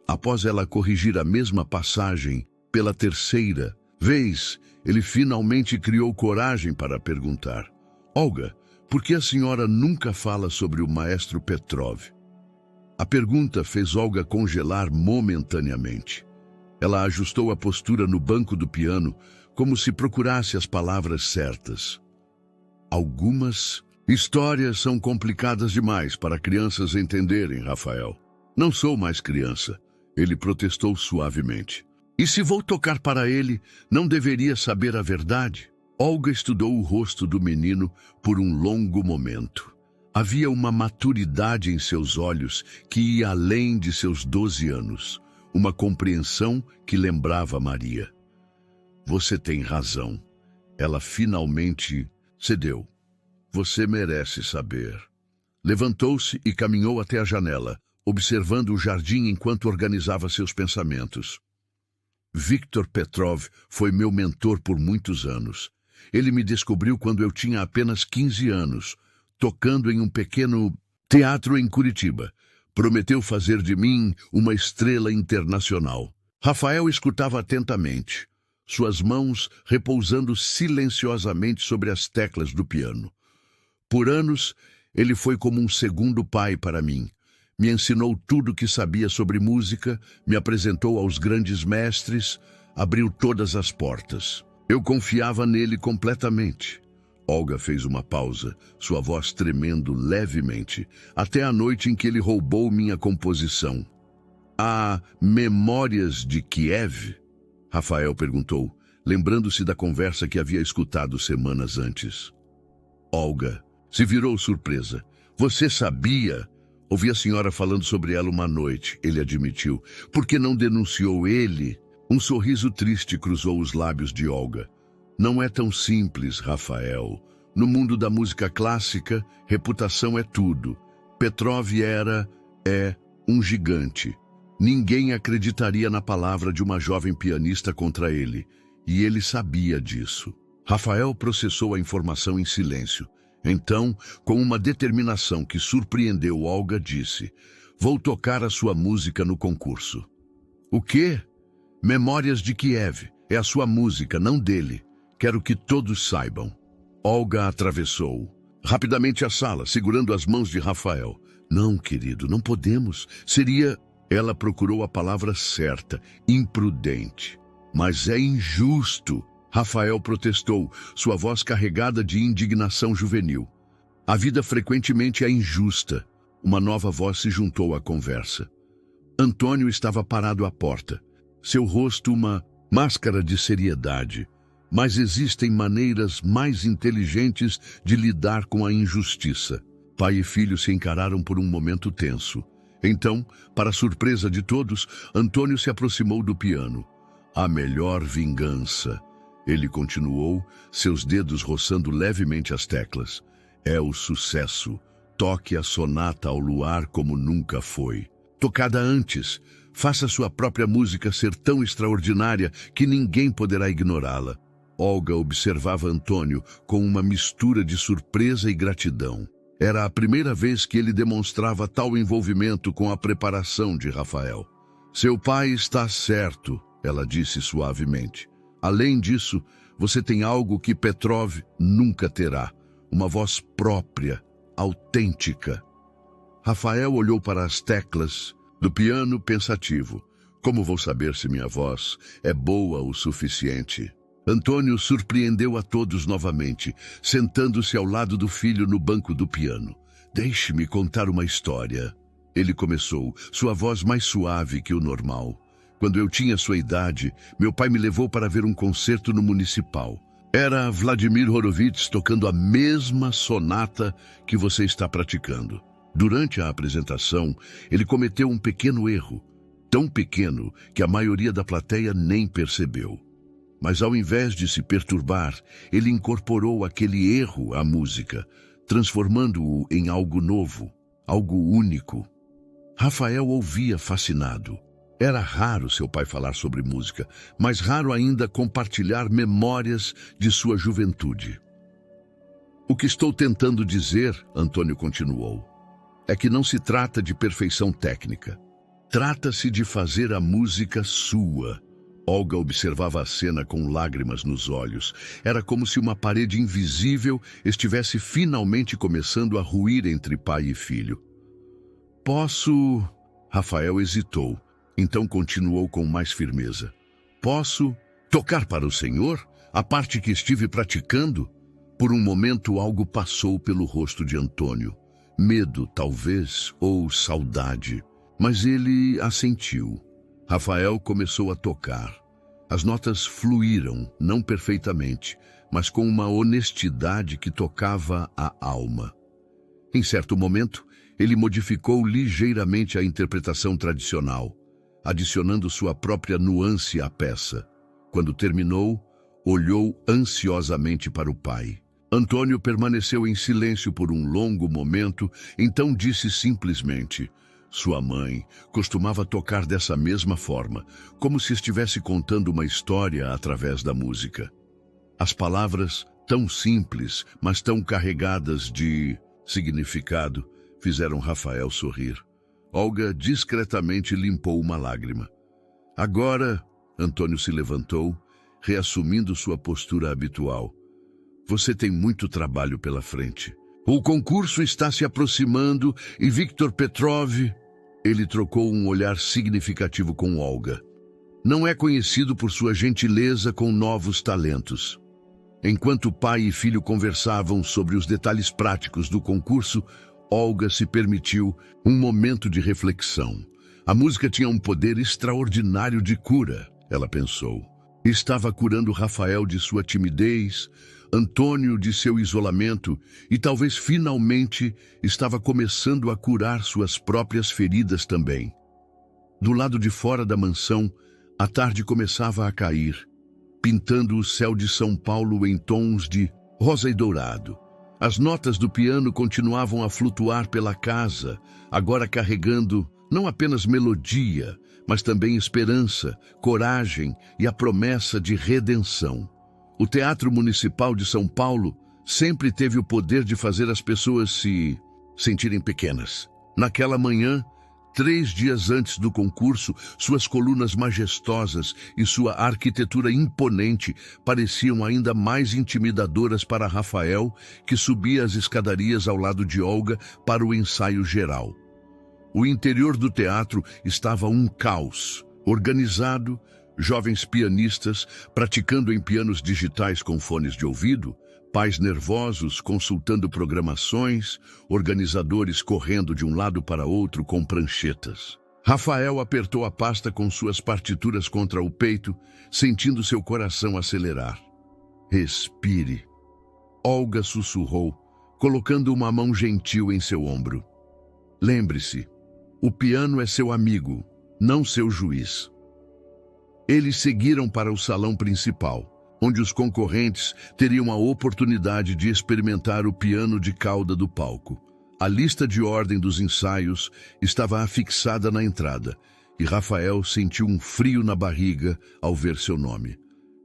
Após ela corrigir a mesma passagem pela 3ª vez, ele finalmente criou coragem para perguntar: Olga, Por que a senhora nunca fala sobre o maestro Petrov? A pergunta fez Olga congelar momentaneamente. Ela ajustou a postura no banco do piano, como se procurasse as palavras certas. Algumas histórias são complicadas demais para crianças entenderem, Rafael. Não sou mais criança, ele protestou suavemente. E se vou tocar para ele, não deveria saber a verdade? Olga estudou o rosto do menino por um longo momento. Havia uma maturidade em seus olhos que ia além de seus 12 anos. Uma compreensão que lembrava Maria. Você tem razão. Ela finalmente cedeu. Você merece saber. Levantou-se e caminhou até a janela, observando o jardim enquanto organizava seus pensamentos. Viktor Petrov foi meu mentor por muitos anos. Ele me descobriu quando eu tinha apenas 15 anos, tocando em um pequeno teatro em Curitiba. Prometeu fazer de mim uma estrela internacional. Rafael escutava atentamente, suas mãos repousando silenciosamente sobre as teclas do piano. Por anos, ele foi como um segundo pai para mim. Me ensinou tudo o que sabia sobre música, me apresentou aos grandes mestres, abriu todas as portas. Eu confiava nele completamente. Olga fez uma pausa, sua voz tremendo levemente, até a noite em que ele roubou minha composição. Há Memórias de Kiev? Rafael perguntou, lembrando-se da conversa que havia escutado semanas antes. Olga se virou surpresa. Você sabia? Ouvi a senhora falando sobre ela uma noite, ele admitiu. Por que não denunciou ele? Um sorriso triste cruzou os lábios de Olga. Não é tão simples, Rafael. No mundo da música clássica, reputação é tudo. Petrov é um gigante. Ninguém acreditaria na palavra de uma jovem pianista contra ele. E ele sabia disso. Rafael processou a informação em silêncio. Então, com uma determinação que surpreendeu Olga, disse: Vou tocar a sua música no concurso. O quê? Memórias de Kiev. É a sua música, não dele. Quero que todos saibam. Olga atravessou rapidamente a sala, segurando as mãos de Rafael. Não, querido, não podemos. Seria... Ela procurou a palavra certa, imprudente. Mas é injusto. Rafael protestou, sua voz carregada de indignação juvenil. A vida frequentemente é injusta. Uma nova voz se juntou à conversa. Antônio estava parado à porta. Seu rosto uma máscara de seriedade. Mas existem maneiras mais inteligentes de lidar com a injustiça. Pai e filho se encararam por um momento tenso. Então, para surpresa de todos, Antônio se aproximou do piano. A melhor vingança, ele continuou, seus dedos roçando levemente as teclas. É o sucesso. Toque a sonata ao luar como nunca foi. Tocada antes, faça sua própria música ser tão extraordinária que ninguém poderá ignorá-la. Olga observava Antônio com uma mistura de surpresa e gratidão. Era a primeira vez que ele demonstrava tal envolvimento com a preparação de Rafael. Seu pai está certo, ela disse suavemente. Além disso, você tem algo que Petrov nunca terá. Uma voz própria, autêntica. Rafael olhou para as teclas do piano pensativo. Como vou saber se minha voz é boa o suficiente? Antônio surpreendeu a todos novamente, sentando-se ao lado do filho no banco do piano. Deixe-me contar uma história. Ele começou, sua voz mais suave que o normal. Quando eu tinha sua idade, meu pai me levou para ver um concerto no Municipal. Era Vladimir Horowitz tocando a mesma sonata que você está praticando. Durante a apresentação, ele cometeu um pequeno erro, tão pequeno que a maioria da plateia nem percebeu. Mas ao invés de se perturbar, ele incorporou aquele erro à música, transformando-o em algo novo, algo único. Rafael ouvia fascinado. Era raro seu pai falar sobre música, mas raro ainda compartilhar memórias de sua juventude. O que estou tentando dizer, Antônio continuou, é que não se trata de perfeição técnica. Trata-se de fazer a música sua, Olga observava a cena com lágrimas nos olhos. Era como se uma parede invisível estivesse finalmente começando a ruir entre pai e filho. Posso... Rafael hesitou, então continuou com mais firmeza. Posso tocar para o Senhor a parte que estive praticando? Por um momento algo passou pelo rosto de Antônio. Medo, talvez, ou saudade. Mas ele assentiu. Rafael começou a tocar. As notas fluíram, não perfeitamente, mas com uma honestidade que tocava a alma. Em certo momento, ele modificou ligeiramente a interpretação tradicional, adicionando sua própria nuance à peça. Quando terminou, olhou ansiosamente para o pai. Antônio permaneceu em silêncio por um longo momento, então disse simplesmente: sua mãe costumava tocar dessa mesma forma, como se estivesse contando uma história através da música. As palavras, tão simples, mas tão carregadas de significado, fizeram Rafael sorrir. Olga discretamente limpou uma lágrima. Agora, Antônio se levantou, reassumindo sua postura habitual. Você tem muito trabalho pela frente. O concurso está se aproximando e Viktor Petrov... Ele trocou um olhar significativo com Olga. Não é conhecido por sua gentileza com novos talentos. Enquanto pai e filho conversavam sobre os detalhes práticos do concurso, Olga se permitiu um momento de reflexão. A música tinha um poder extraordinário de cura, ela pensou. Estava curando Rafael de sua timidez, Antônio de seu isolamento e talvez finalmente estava começando a curar suas próprias feridas também. Do lado de fora da mansão, a tarde começava a cair, pintando o céu de São Paulo em tons de rosa e dourado. As notas do piano continuavam a flutuar pela casa, agora carregando não apenas melodia, mas também esperança, coragem e a promessa de redenção. O Teatro Municipal de São Paulo sempre teve o poder de fazer as pessoas se sentirem pequenas. Naquela manhã, 3 dias antes do concurso, suas colunas majestosas e sua arquitetura imponente pareciam ainda mais intimidadoras para Rafael, que subia as escadarias ao lado de Olga para o ensaio geral. O interior do teatro estava um caos, organizado, jovens pianistas praticando em pianos digitais com fones de ouvido, pais nervosos consultando programações, organizadores correndo de um lado para outro com pranchetas. Rafael apertou a pasta com suas partituras contra o peito, sentindo seu coração acelerar. Respire. Olga sussurrou, colocando uma mão gentil em seu ombro. Lembre-se, o piano é seu amigo, não seu juiz. Eles seguiram para o salão principal, onde os concorrentes teriam a oportunidade de experimentar o piano de cauda do palco. A lista de ordem dos ensaios estava afixada na entrada, e Rafael sentiu um frio na barriga ao ver seu nome.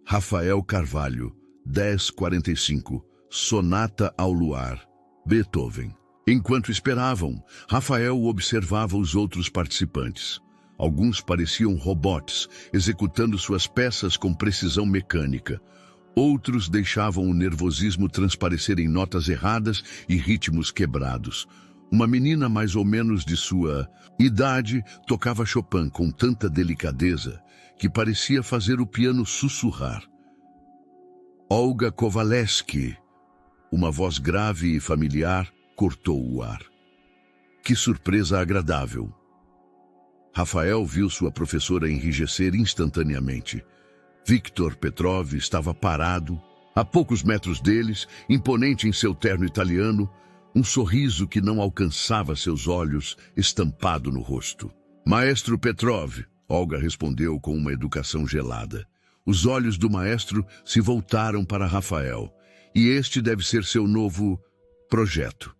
Rafael Carvalho, 10:45, Sonata ao Luar, Beethoven. Enquanto esperavam, Rafael observava os outros participantes. Alguns pareciam robots, executando suas peças com precisão mecânica. Outros deixavam o nervosismo transparecer em notas erradas e ritmos quebrados. Uma menina mais ou menos de sua idade tocava Chopin com tanta delicadeza que parecia fazer o piano sussurrar. Olga Kovaleski, uma voz grave e familiar, cortou o ar. Que surpresa agradável! Rafael viu sua professora enrijecer instantaneamente. Viktor Petrov estava parado, a poucos metros deles, imponente em seu terno italiano, um sorriso que não alcançava seus olhos, estampado no rosto. Maestro Petrov, Olga respondeu com uma educação gelada. Os olhos do maestro se voltaram para Rafael. E este deve ser seu novo projeto.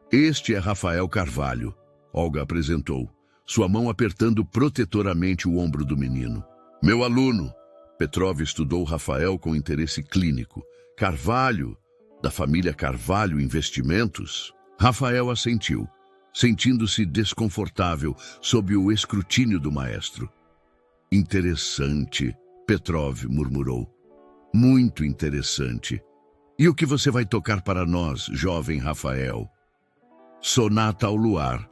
Este é Rafael Carvalho, Olga apresentou, sua mão apertando protetoramente o ombro do menino. Meu aluno. Petrov estudou Rafael com interesse clínico. Carvalho, da família Carvalho Investimentos? Rafael assentiu, sentindo-se desconfortável sob o escrutínio do maestro. Interessante. Petrov murmurou. Muito interessante. E o que você vai tocar para nós, jovem Rafael? Sonata ao Luar.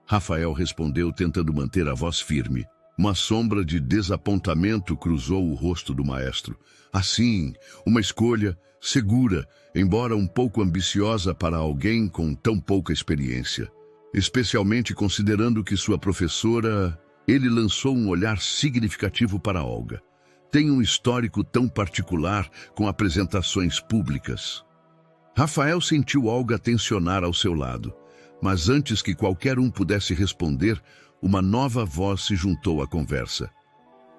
Rafael respondeu, tentando manter a voz firme. Uma sombra de desapontamento cruzou o rosto do maestro. Assim, uma escolha segura, embora um pouco ambiciosa para alguém com tão pouca experiência. Especialmente considerando que sua professora... Ele lançou um olhar significativo para Olga. Tem um histórico tão particular com apresentações públicas. Rafael sentiu Olga tensionar ao seu lado, mas antes que qualquer um pudesse responder, uma nova voz se juntou à conversa.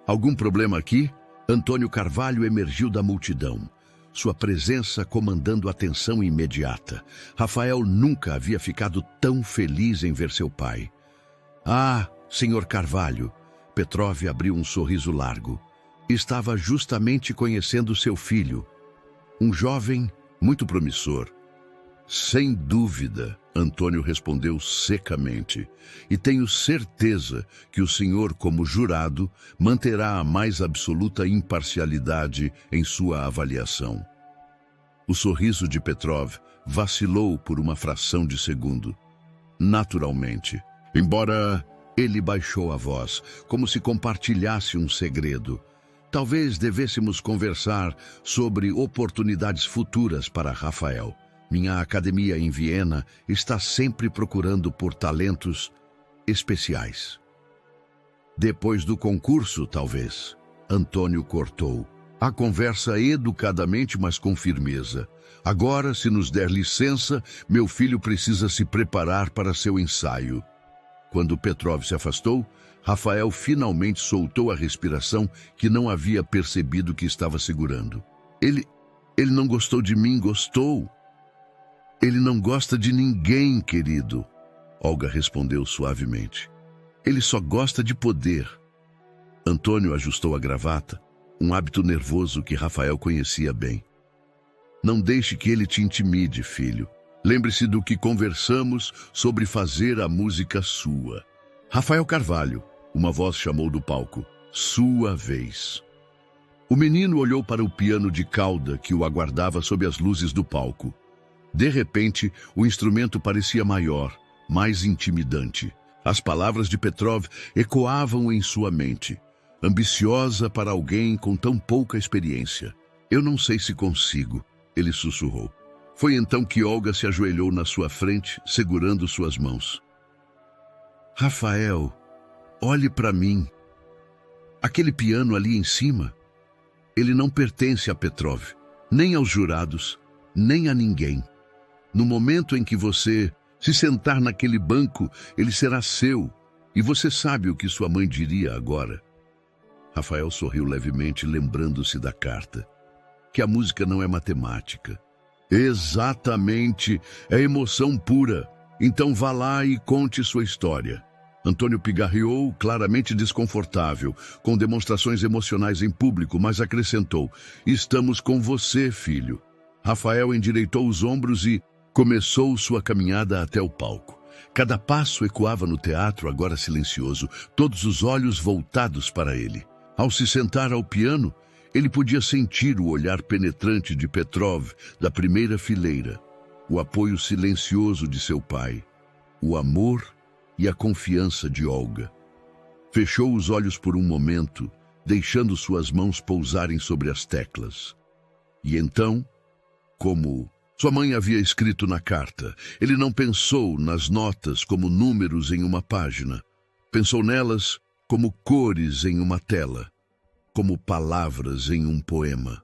Algum problema aqui? Antônio Carvalho emergiu da multidão, sua presença comandando a atenção imediata. Rafael nunca havia ficado tão feliz em ver seu pai. Ah, senhor Carvalho, Petrov abriu um sorriso largo. Estava justamente conhecendo seu filho, um jovem muito promissor. Sem dúvida, Antônio respondeu secamente, e tenho certeza que o senhor, como jurado, manterá a mais absoluta imparcialidade em sua avaliação. O sorriso de Petrov vacilou por uma fração de segundo. Naturalmente, embora ele baixou a voz, como se compartilhasse um segredo. Talvez devêssemos conversar sobre oportunidades futuras para Rafael. Minha academia em Viena está sempre procurando por talentos especiais. Depois do concurso, talvez. Antônio cortou a conversa educadamente, mas com firmeza. Agora, se nos der licença, meu filho precisa se preparar para seu ensaio. Quando Petrov se afastou, Rafael finalmente soltou a respiração que não havia percebido que estava segurando. Ele não gostou de mim, gostou? Ele não gosta de ninguém, querido, Olga respondeu suavemente. Ele só gosta de poder. Antônio ajustou a gravata, um hábito nervoso que Rafael conhecia bem. Não deixe que ele te intimide, filho. Lembre-se do que conversamos sobre fazer a música sua. Rafael Carvalho, uma voz chamou do palco. Sua vez. O menino olhou para o piano de cauda que o aguardava sob as luzes do palco. De repente, o instrumento parecia maior, mais intimidante. As palavras de Petrov ecoavam em sua mente, ambiciosa para alguém com tão pouca experiência. Eu não sei se consigo, ele sussurrou. Foi então que Olga se ajoelhou na sua frente, segurando suas mãos. Rafael, olhe para mim. Aquele piano ali em cima, ele não pertence a Petrov, nem aos jurados, nem a ninguém. No momento em que você se sentar naquele banco, ele será seu, e você sabe o que sua mãe diria agora. Rafael sorriu levemente, lembrando-se da carta. Que a música não é matemática. Exatamente, é emoção pura. Então vá lá e conte sua história. Antônio pigarreou, claramente desconfortável, com demonstrações emocionais em público, mas acrescentou, estamos com você, filho. Rafael endireitou os ombros e começou sua caminhada até o palco. Cada passo ecoava no teatro, agora silencioso, todos os olhos voltados para ele. Ao se sentar ao piano, ele podia sentir o olhar penetrante de Petrov, da primeira fileira, o apoio silencioso de seu pai, o amor e a confiança de Olga. Fechou os olhos por um momento, deixando suas mãos pousarem sobre as teclas. E então, como sua mãe havia escrito na carta, ele não pensou nas notas como números em uma página. Pensou nelas como cores em uma tela, como palavras em um poema.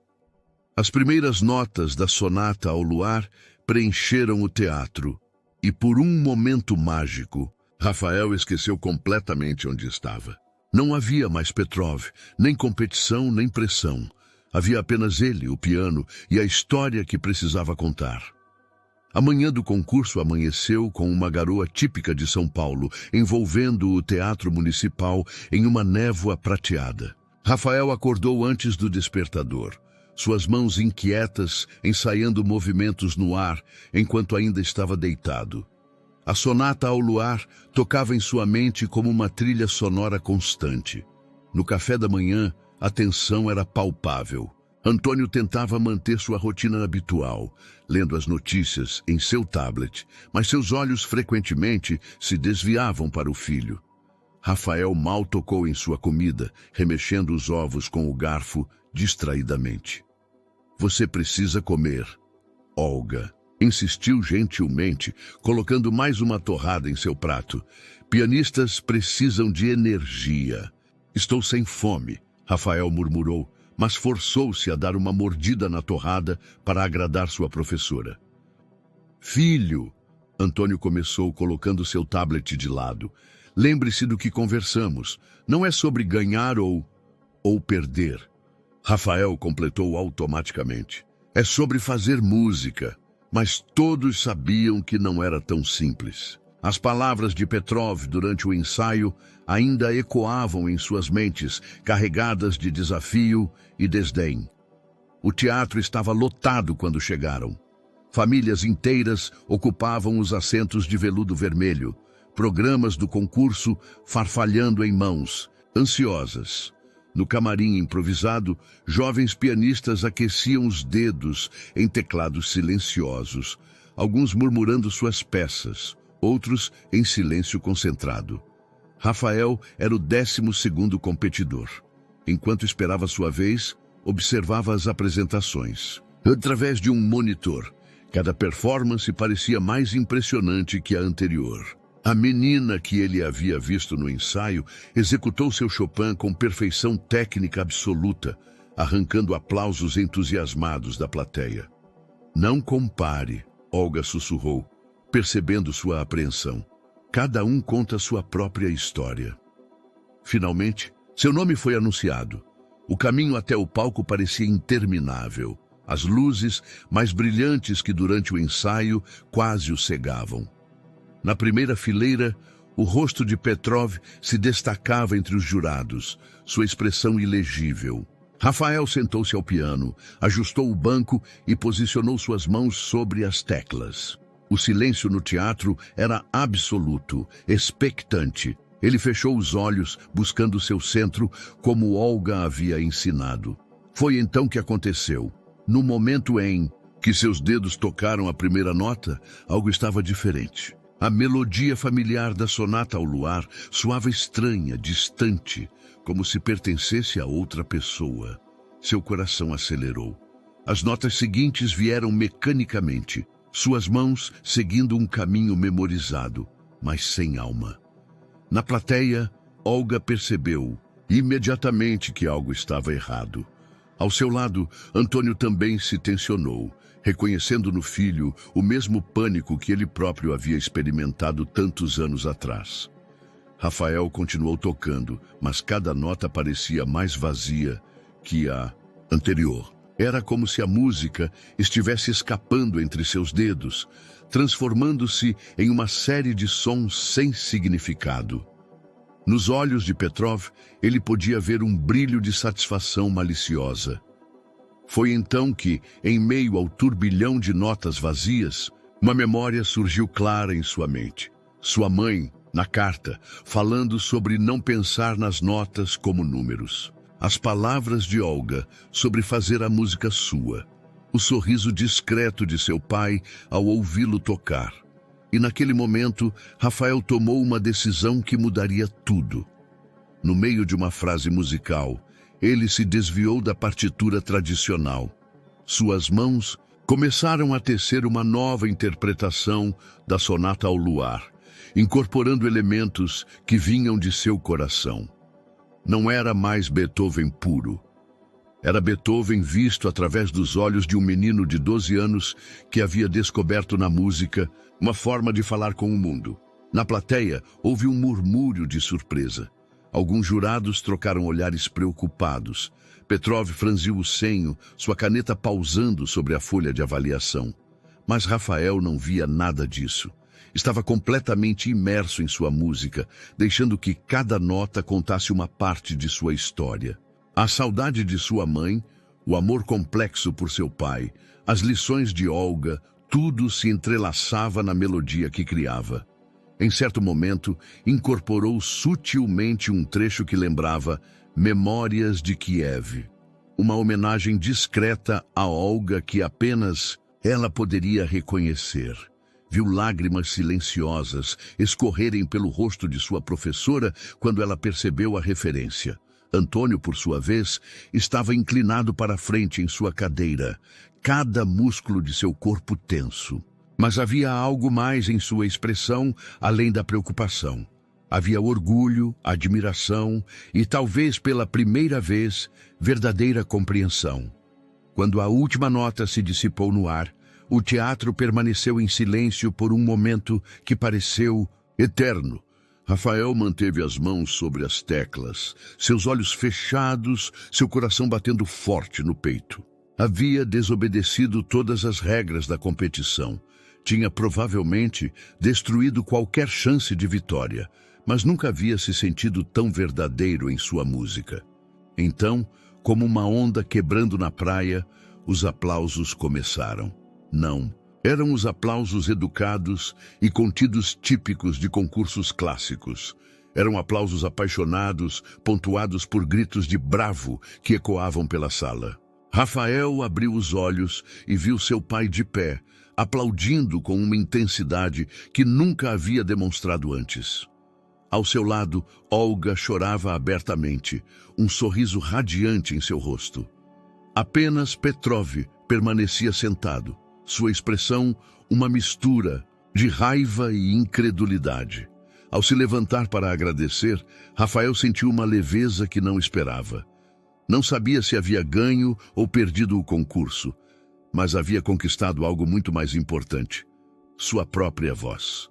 As primeiras notas da Sonata ao Luar preencheram o teatro, e por um momento mágico, Rafael esqueceu completamente onde estava. Não havia mais Petrov, nem competição, nem pressão. Havia apenas ele, o piano e a história que precisava contar. A manhã do concurso amanheceu com uma garoa típica de São Paulo, envolvendo o teatro municipal em uma névoa prateada. Rafael acordou antes do despertador, suas mãos inquietas ensaiando movimentos no ar enquanto ainda estava deitado. A Sonata ao Luar tocava em sua mente como uma trilha sonora constante. No café da manhã, A tensão era palpável. Antônio tentava manter sua rotina habitual, lendo as notícias em seu tablet, mas seus olhos frequentemente se desviavam para o filho. Rafael mal tocou em sua comida, remexendo os ovos com o garfo distraidamente. Você precisa comer, Olga insistiu gentilmente, colocando mais uma torrada em seu prato. Pianistas precisam de energia. Estou sem fome, Rafael murmurou, mas forçou-se a dar uma mordida na torrada para agradar sua professora. Filho, Antônio começou colocando seu tablet de lado. Lembre-se do que conversamos. Não é sobre ganhar ou perder. Rafael completou automaticamente. É sobre fazer música. Mas todos sabiam que não era tão simples. As palavras de Petrov durante o ensaio ainda ecoavam em suas mentes, carregadas de desafio e desdém. O teatro estava lotado quando chegaram. Famílias inteiras ocupavam os assentos de veludo vermelho, programas do concurso farfalhando em mãos, ansiosas. No camarim improvisado, jovens pianistas aqueciam os dedos em teclados silenciosos, alguns murmurando suas peças, outros em silêncio concentrado. Rafael era o 12º competidor. Enquanto esperava sua vez, observava as apresentações. Através de um monitor, cada performance parecia mais impressionante que a anterior. A menina que ele havia visto no ensaio executou seu Chopin com perfeição técnica absoluta, arrancando aplausos entusiasmados da plateia. Não compare, Olga sussurrou, percebendo sua apreensão. Cada um conta sua própria história. Finalmente, seu nome foi anunciado. O caminho até o palco parecia interminável. As luzes, mais brilhantes que durante o ensaio, quase o cegavam. Na primeira fileira, o rosto de Petrov se destacava entre os jurados, sua expressão ilegível. Rafael sentou-se ao piano, ajustou o banco e posicionou suas mãos sobre as teclas. O silêncio no teatro era absoluto, expectante. Ele fechou os olhos, buscando seu centro, como Olga havia ensinado. Foi então que aconteceu. No momento em que seus dedos tocaram a primeira nota, algo estava diferente. A melodia familiar da Sonata ao Luar soava estranha, distante, como se pertencesse a outra pessoa. Seu coração acelerou. As notas seguintes vieram mecanicamente, suas mãos seguindo um caminho memorizado, mas sem alma. Na plateia, Olga percebeu imediatamente que algo estava errado. Ao seu lado, Antônio também se tensionou, reconhecendo no filho o mesmo pânico que ele próprio havia experimentado tantos anos atrás. Rafael continuou tocando, mas cada nota parecia mais vazia que a anterior. Era como se a música estivesse escapando entre seus dedos, transformando-se em uma série de sons sem significado. Nos olhos de Petrov, ele podia ver um brilho de satisfação maliciosa. Foi então que, em meio ao turbilhão de notas vazias, uma memória surgiu clara em sua mente. Sua mãe, na carta, falando sobre não pensar nas notas como números. As palavras de Olga sobre fazer a música sua. O sorriso discreto de seu pai ao ouvi-lo tocar. E naquele momento, Rafael tomou uma decisão que mudaria tudo. No meio de uma frase musical, ele se desviou da partitura tradicional. Suas mãos começaram a tecer uma nova interpretação da Sonata ao Luar, incorporando elementos que vinham de seu coração. Não era mais Beethoven puro. Era Beethoven visto através dos olhos de um menino de 12 anos que havia descoberto na música uma forma de falar com o mundo. Na plateia, houve um murmúrio de surpresa. Alguns jurados trocaram olhares preocupados. Petrov franziu o senho, sua caneta pausando sobre a folha de avaliação. Mas Rafael não via nada disso. Estava completamente imerso em sua música, deixando que cada nota contasse uma parte de sua história. A saudade de sua mãe, o amor complexo por seu pai, as lições de Olga, tudo se entrelaçava na melodia que criava. Em certo momento, incorporou sutilmente um trecho que lembrava Memórias de Kiev, uma homenagem discreta a Olga que apenas ela poderia reconhecer. Viu lágrimas silenciosas escorrerem pelo rosto de sua professora quando ela percebeu a referência. Antônio, por sua vez, estava inclinado para a frente em sua cadeira, cada músculo de seu corpo tenso. Mas havia algo mais em sua expressão, além da preocupação. Havia orgulho, admiração e, talvez pela primeira vez, verdadeira compreensão. Quando a última nota se dissipou no ar, o teatro permaneceu em silêncio por um momento que pareceu eterno. Rafael manteve as mãos sobre as teclas, seus olhos fechados, seu coração batendo forte no peito. Havia desobedecido todas as regras da competição. Tinha provavelmente destruído qualquer chance de vitória, mas nunca havia se sentido tão verdadeiro em sua música. Então, como uma onda quebrando na praia, os aplausos começaram. Não, eram os aplausos educados e contidos típicos de concursos clássicos. Eram aplausos apaixonados, pontuados por gritos de bravo que ecoavam pela sala. Rafael abriu os olhos e viu seu pai de pé, aplaudindo com uma intensidade que nunca havia demonstrado antes. Ao seu lado, Olga chorava abertamente, um sorriso radiante em seu rosto. Apenas Petrov permanecia sentado, sua expressão uma mistura de raiva e incredulidade. Ao se levantar para agradecer, Rafael sentiu uma leveza que não esperava. Não sabia se havia ganho ou perdido o concurso, mas havia conquistado algo muito mais importante: sua própria voz.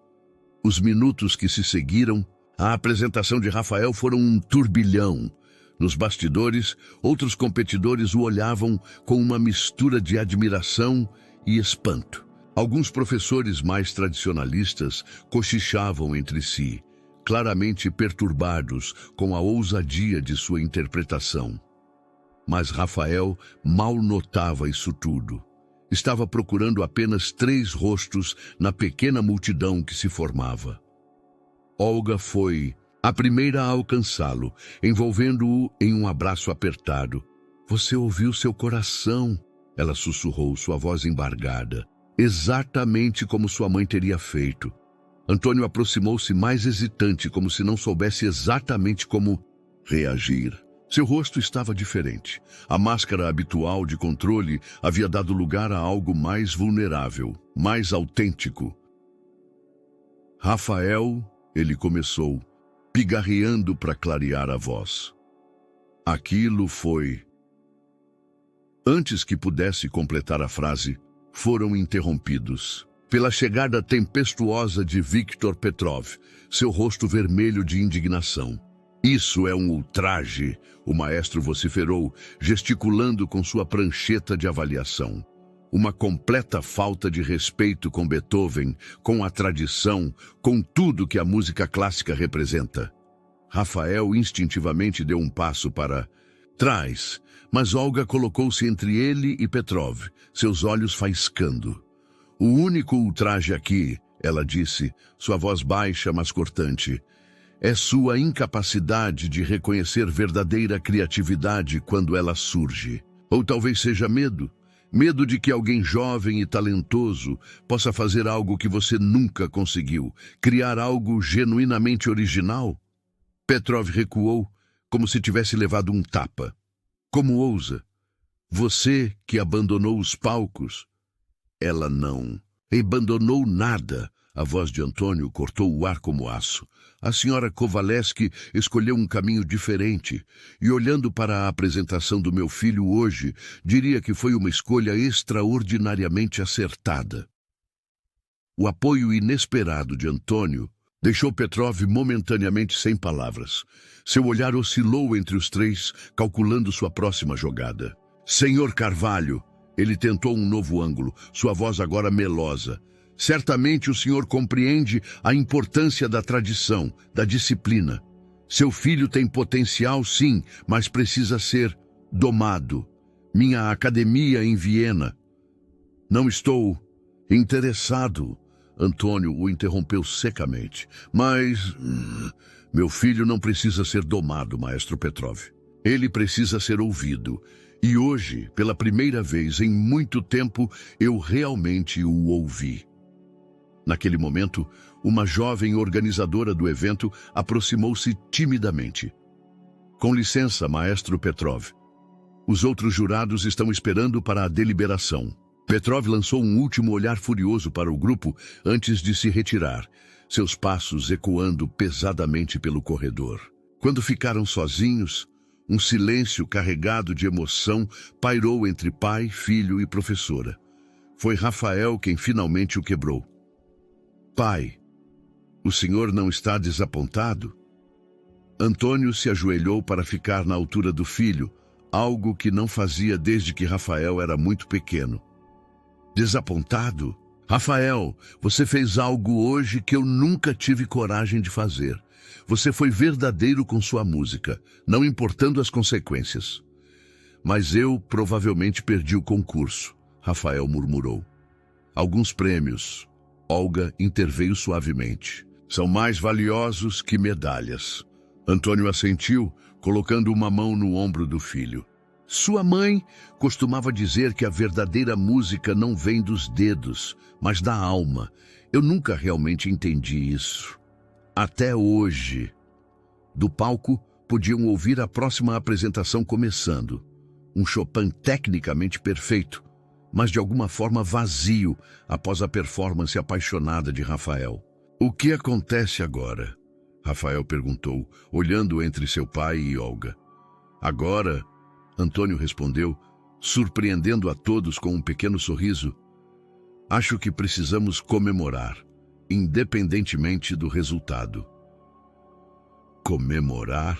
Os minutos que se seguiram, a apresentação de Rafael foram um turbilhão. Nos bastidores, outros competidores o olhavam com uma mistura de admiração e espanto. Alguns professores mais tradicionalistas cochichavam entre si, claramente perturbados com a ousadia de sua interpretação. Mas Rafael mal notava isso tudo. Estava procurando apenas 3 rostos na pequena multidão que se formava. Olga foi a primeira a alcançá-lo, envolvendo-o em um abraço apertado. "Você ouviu seu coração", ela sussurrou, sua voz embargada, exatamente como sua mãe teria feito. Antônio aproximou-se mais hesitante, como se não soubesse exatamente como reagir. Seu rosto estava diferente. A máscara habitual de controle havia dado lugar a algo mais vulnerável, mais autêntico. "Rafael", ele começou, pigarreando para clarear a voz. Aquilo foi... Antes que pudesse completar a frase, foram interrompidos pela chegada tempestuosa de Viktor Petrov, seu rosto vermelho de indignação. "Isso é um ultraje", o maestro vociferou, gesticulando com sua prancheta de avaliação. Uma completa falta de respeito com Beethoven, com a tradição, com tudo que a música clássica representa. Rafael instintivamente deu um passo para trás, mas Olga colocou-se entre ele e Petrov, seus olhos faiscando. "O único ultraje aqui", ela disse, sua voz baixa mas cortante, "é sua incapacidade de reconhecer verdadeira criatividade quando ela surge. Ou talvez seja medo. Medo de que alguém jovem e talentoso possa fazer algo que você nunca conseguiu, criar algo genuinamente original." Petrov recuou, como se tivesse levado um tapa. "Como ousa? Você que abandonou os palcos." "Ela não abandonou nada." A voz de Antônio cortou o ar como aço. "A senhora Kovalevsky escolheu um caminho diferente, e olhando para a apresentação do meu filho hoje, diria que foi uma escolha extraordinariamente acertada." O apoio inesperado de Antônio deixou Petrov momentaneamente sem palavras. Seu olhar oscilou entre os 3, calculando sua próxima jogada. "Senhor Carvalho", ele tentou um novo ângulo, sua voz agora melosa. "Certamente o senhor compreende a importância da tradição, da disciplina. Seu filho tem potencial, sim, mas precisa ser domado. Minha academia em Viena." "Não estou interessado." Antônio o interrompeu secamente. Mas meu filho não precisa ser domado, maestro Petrov. Ele precisa ser ouvido. E hoje, pela primeira vez em muito tempo, eu realmente o ouvi. Naquele momento, uma jovem organizadora do evento aproximou-se timidamente. Com licença, maestro Petrov. Os outros jurados estão esperando para a deliberação. Petrov lançou um último olhar furioso para o grupo antes de se retirar, seus passos ecoando pesadamente pelo corredor. Quando ficaram sozinhos, um silêncio carregado de emoção pairou entre pai, filho e professora. Foi Rafael quem finalmente o quebrou. Pai, o senhor não está desapontado? Antônio se ajoelhou para ficar na altura do filho, algo que não fazia desde que Rafael era muito pequeno. Desapontado? Rafael, você fez algo hoje que eu nunca tive coragem de fazer. Você foi verdadeiro com sua música, não importando as consequências. Mas eu provavelmente perdi o concurso, Rafael murmurou. Alguns prêmios. Olga interveio suavemente. São mais valiosos que medalhas. Antônio assentiu, colocando uma mão no ombro do filho. Sua mãe costumava dizer que a verdadeira música não vem dos dedos, mas da alma. Eu nunca realmente entendi isso. Até hoje. Do palco, podiam ouvir a próxima apresentação começando. Um Chopin tecnicamente perfeito, mas de alguma forma vazio após a performance apaixonada de Rafael. O que acontece agora? Rafael perguntou, olhando entre seu pai e Olga. Agora, Antônio respondeu, surpreendendo a todos com um pequeno sorriso. Acho que precisamos comemorar, independentemente do resultado. Comemorar?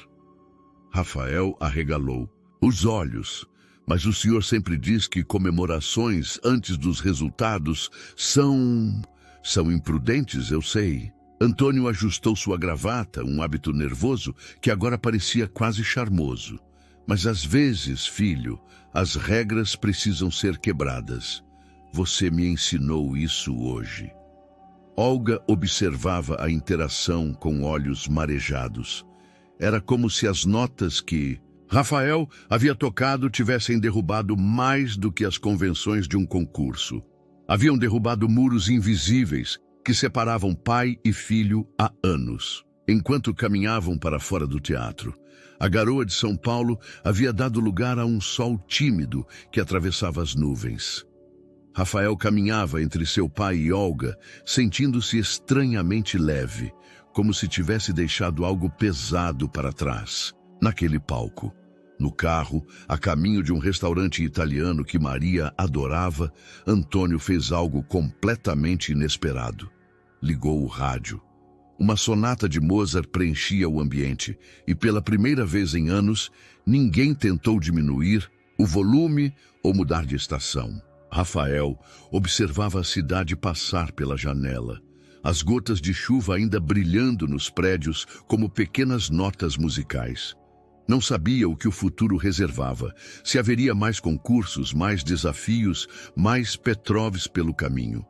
Rafael arregalou os olhos. Mas o senhor sempre diz que comemorações antes dos resultados são imprudentes, eu sei. Antônio ajustou sua gravata, um hábito nervoso que agora parecia quase charmoso. Mas às vezes, filho, as regras precisam ser quebradas. Você me ensinou isso hoje. Olga observava a interação com olhos marejados. Era como se as notas que Rafael havia tocado tivessem derrubado mais do que as convenções de um concurso. Haviam derrubado muros invisíveis que separavam pai e filho há anos. Enquanto caminhavam para fora do teatro, a garoa de São Paulo havia dado lugar a um sol tímido que atravessava as nuvens. Rafael caminhava entre seu pai e Olga, sentindo-se estranhamente leve, como se tivesse deixado algo pesado para trás. Naquele palco, no carro, a caminho de um restaurante italiano que Maria adorava, Antônio fez algo completamente inesperado. Ligou o rádio. Uma sonata de Mozart preenchia o ambiente e, pela primeira vez em anos, ninguém tentou diminuir o volume ou mudar de estação. Rafael observava a cidade passar pela janela, as gotas de chuva ainda brilhando nos prédios como pequenas notas musicais. Não sabia o que o futuro reservava, se haveria mais concursos, mais desafios, mais Petrovs pelo caminho.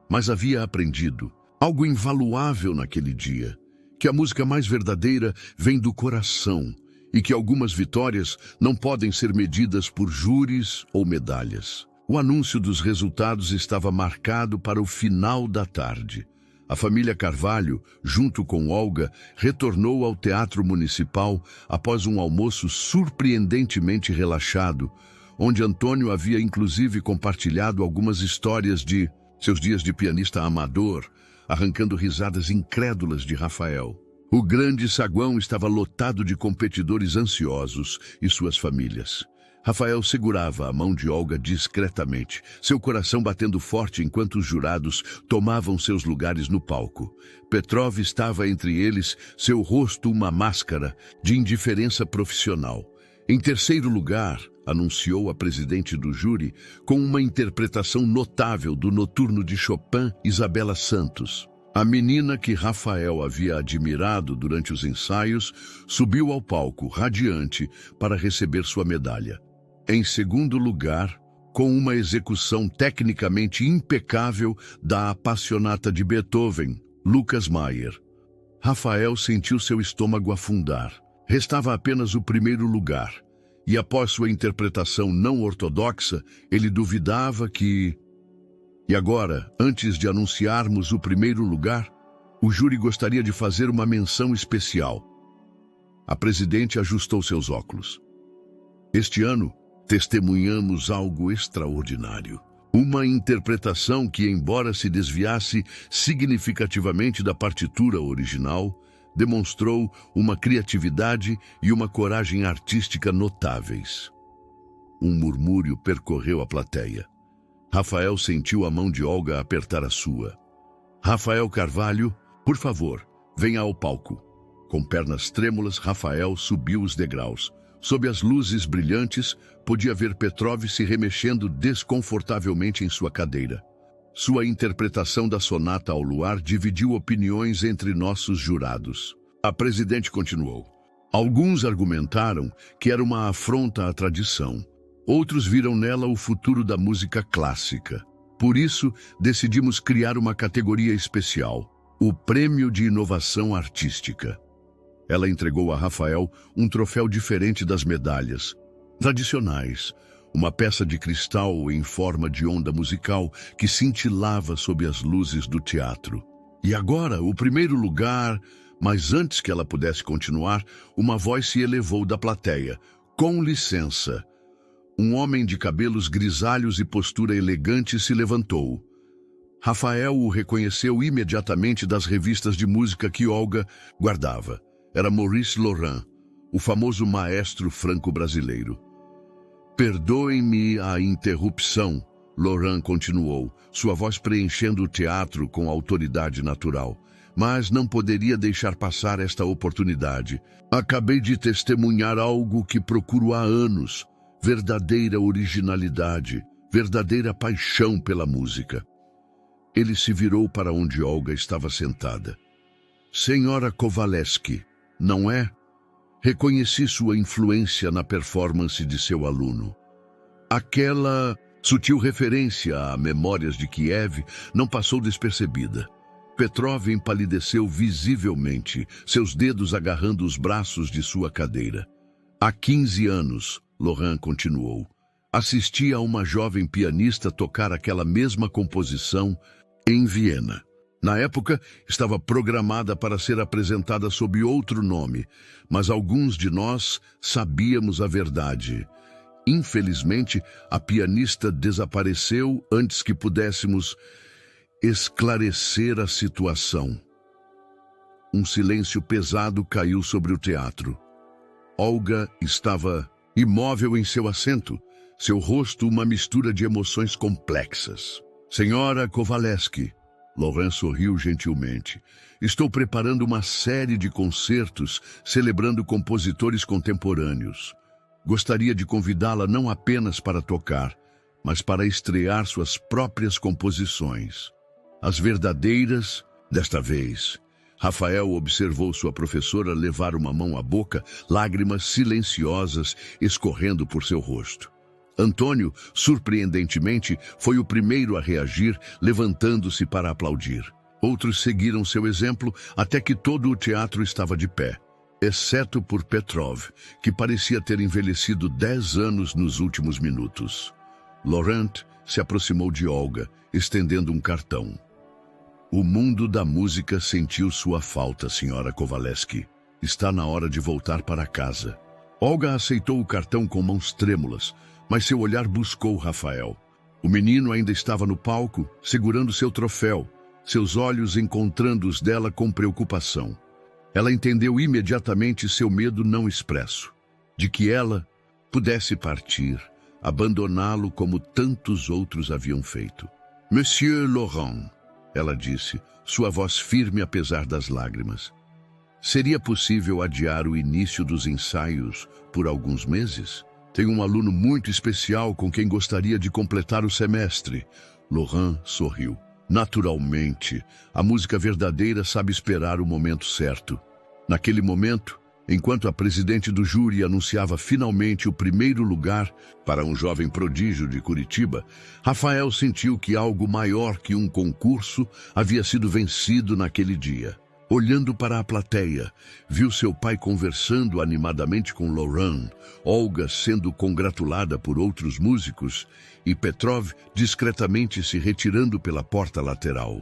Mas havia aprendido algo invaluável naquele dia, que a música mais verdadeira vem do coração e que algumas vitórias não podem ser medidas por júris ou medalhas. O anúncio dos resultados estava marcado para o final da tarde. A família Carvalho, junto com Olga, retornou ao Teatro Municipal após um almoço surpreendentemente relaxado, onde Antônio havia inclusive compartilhado algumas histórias de seus dias de pianista amador, arrancando risadas incrédulas de Rafael. O grande saguão estava lotado de competidores ansiosos e suas famílias. Rafael segurava a mão de Olga discretamente, seu coração batendo forte enquanto os jurados tomavam seus lugares no palco. Petrov estava entre eles, seu rosto uma máscara de indiferença profissional. Em terceiro lugar, anunciou a presidente do júri, com uma interpretação notável do noturno de Chopin, Isabela Santos. A menina que Rafael havia admirado durante os ensaios subiu ao palco, radiante, para receber sua medalha. Em segundo lugar, com uma execução tecnicamente impecável da Appassionata de Beethoven, Lucas Mayer. Rafael sentiu seu estômago afundar. Restava apenas o primeiro lugar, e após sua interpretação não ortodoxa, ele duvidava que... E agora, antes de anunciarmos o primeiro lugar, o júri gostaria de fazer uma menção especial. A presidente ajustou seus óculos. Este ano, testemunhamos algo extraordinário. Uma interpretação que, embora se desviasse significativamente da partitura original, demonstrou uma criatividade e uma coragem artística notáveis. Um murmúrio percorreu a plateia. Rafael sentiu a mão de Olga apertar a sua. Rafael Carvalho, por favor, venha ao palco. Com pernas trêmulas, Rafael subiu os degraus. Sob as luzes brilhantes, podia ver Petrov se remexendo desconfortavelmente em sua cadeira. Sua interpretação da sonata ao luar dividiu opiniões entre nossos jurados. A presidente continuou. Alguns argumentaram que era uma afronta à tradição. Outros viram nela o futuro da música clássica. Por isso, decidimos criar uma categoria especial, o Prêmio de Inovação Artística. Ela entregou a Rafael um troféu diferente das medalhas tradicionais, uma peça de cristal em forma de onda musical que cintilava sob as luzes do teatro. E agora, o primeiro lugar, mas antes que ela pudesse continuar, uma voz se elevou da plateia. Com licença. Um homem de cabelos grisalhos e postura elegante se levantou. Rafael o reconheceu imediatamente das revistas de música que Olga guardava. Era Maurice Laurent, o famoso maestro franco-brasileiro. Perdoem-me a interrupção, Laurent continuou, sua voz preenchendo o teatro com autoridade natural. Mas não poderia deixar passar esta oportunidade. Acabei de testemunhar algo que procuro há anos. Verdadeira originalidade, verdadeira paixão pela música. Ele se virou para onde Olga estava sentada. Senhora Kowalewski, não é? Reconheci sua influência na performance de seu aluno. Aquela sutil referência a Memórias de Kiev não passou despercebida. Petrov empalideceu visivelmente, seus dedos agarrando os braços de sua cadeira. Há 15 anos, Laurent continuou, assisti a uma jovem pianista tocar aquela mesma composição em Viena. Na época, estava programada para ser apresentada sob outro nome, mas alguns de nós sabíamos a verdade. Infelizmente, a pianista desapareceu antes que pudéssemos esclarecer a situação. Um silêncio pesado caiu sobre o teatro. Olga estava imóvel em seu assento, seu rosto uma mistura de emoções complexas. Senhora Kowalewski, Laurent sorriu gentilmente. Estou preparando uma série de concertos celebrando compositores contemporâneos. Gostaria de convidá-la não apenas para tocar, mas para estrear suas próprias composições. As verdadeiras, desta vez. Rafael observou sua professora levar uma mão à boca, lágrimas silenciosas escorrendo por seu rosto. Antônio, surpreendentemente, foi o primeiro a reagir, levantando-se para aplaudir. Outros seguiram seu exemplo até que todo o teatro estava de pé, exceto por Petrov, que parecia ter envelhecido 10 anos nos últimos minutos. Laurent se aproximou de Olga, estendendo um cartão. O mundo da música sentiu sua falta, senhora Kowalewski. Está na hora de voltar para casa. Olga aceitou o cartão com mãos trêmulas, mas seu olhar buscou Rafael. O menino ainda estava no palco, segurando seu troféu, seus olhos encontrando os dela com preocupação. Ela entendeu imediatamente seu medo não expresso, de que ela pudesse partir, abandoná-lo como tantos outros haviam feito. Monsieur Laurent, ela disse, sua voz firme apesar das lágrimas. Seria possível adiar o início dos ensaios por alguns meses? Tenho um aluno muito especial com quem gostaria de completar o semestre. Laurent sorriu. Naturalmente, a música verdadeira sabe esperar o momento certo. Naquele momento, Enquanto a presidente do júri anunciava finalmente o primeiro lugar para um jovem prodígio de Curitiba, Rafael sentiu que algo maior que um concurso havia sido vencido naquele dia. Olhando para a plateia, viu seu pai conversando animadamente com Laurent, Olga sendo congratulada por outros músicos e Petrov discretamente se retirando pela porta lateral.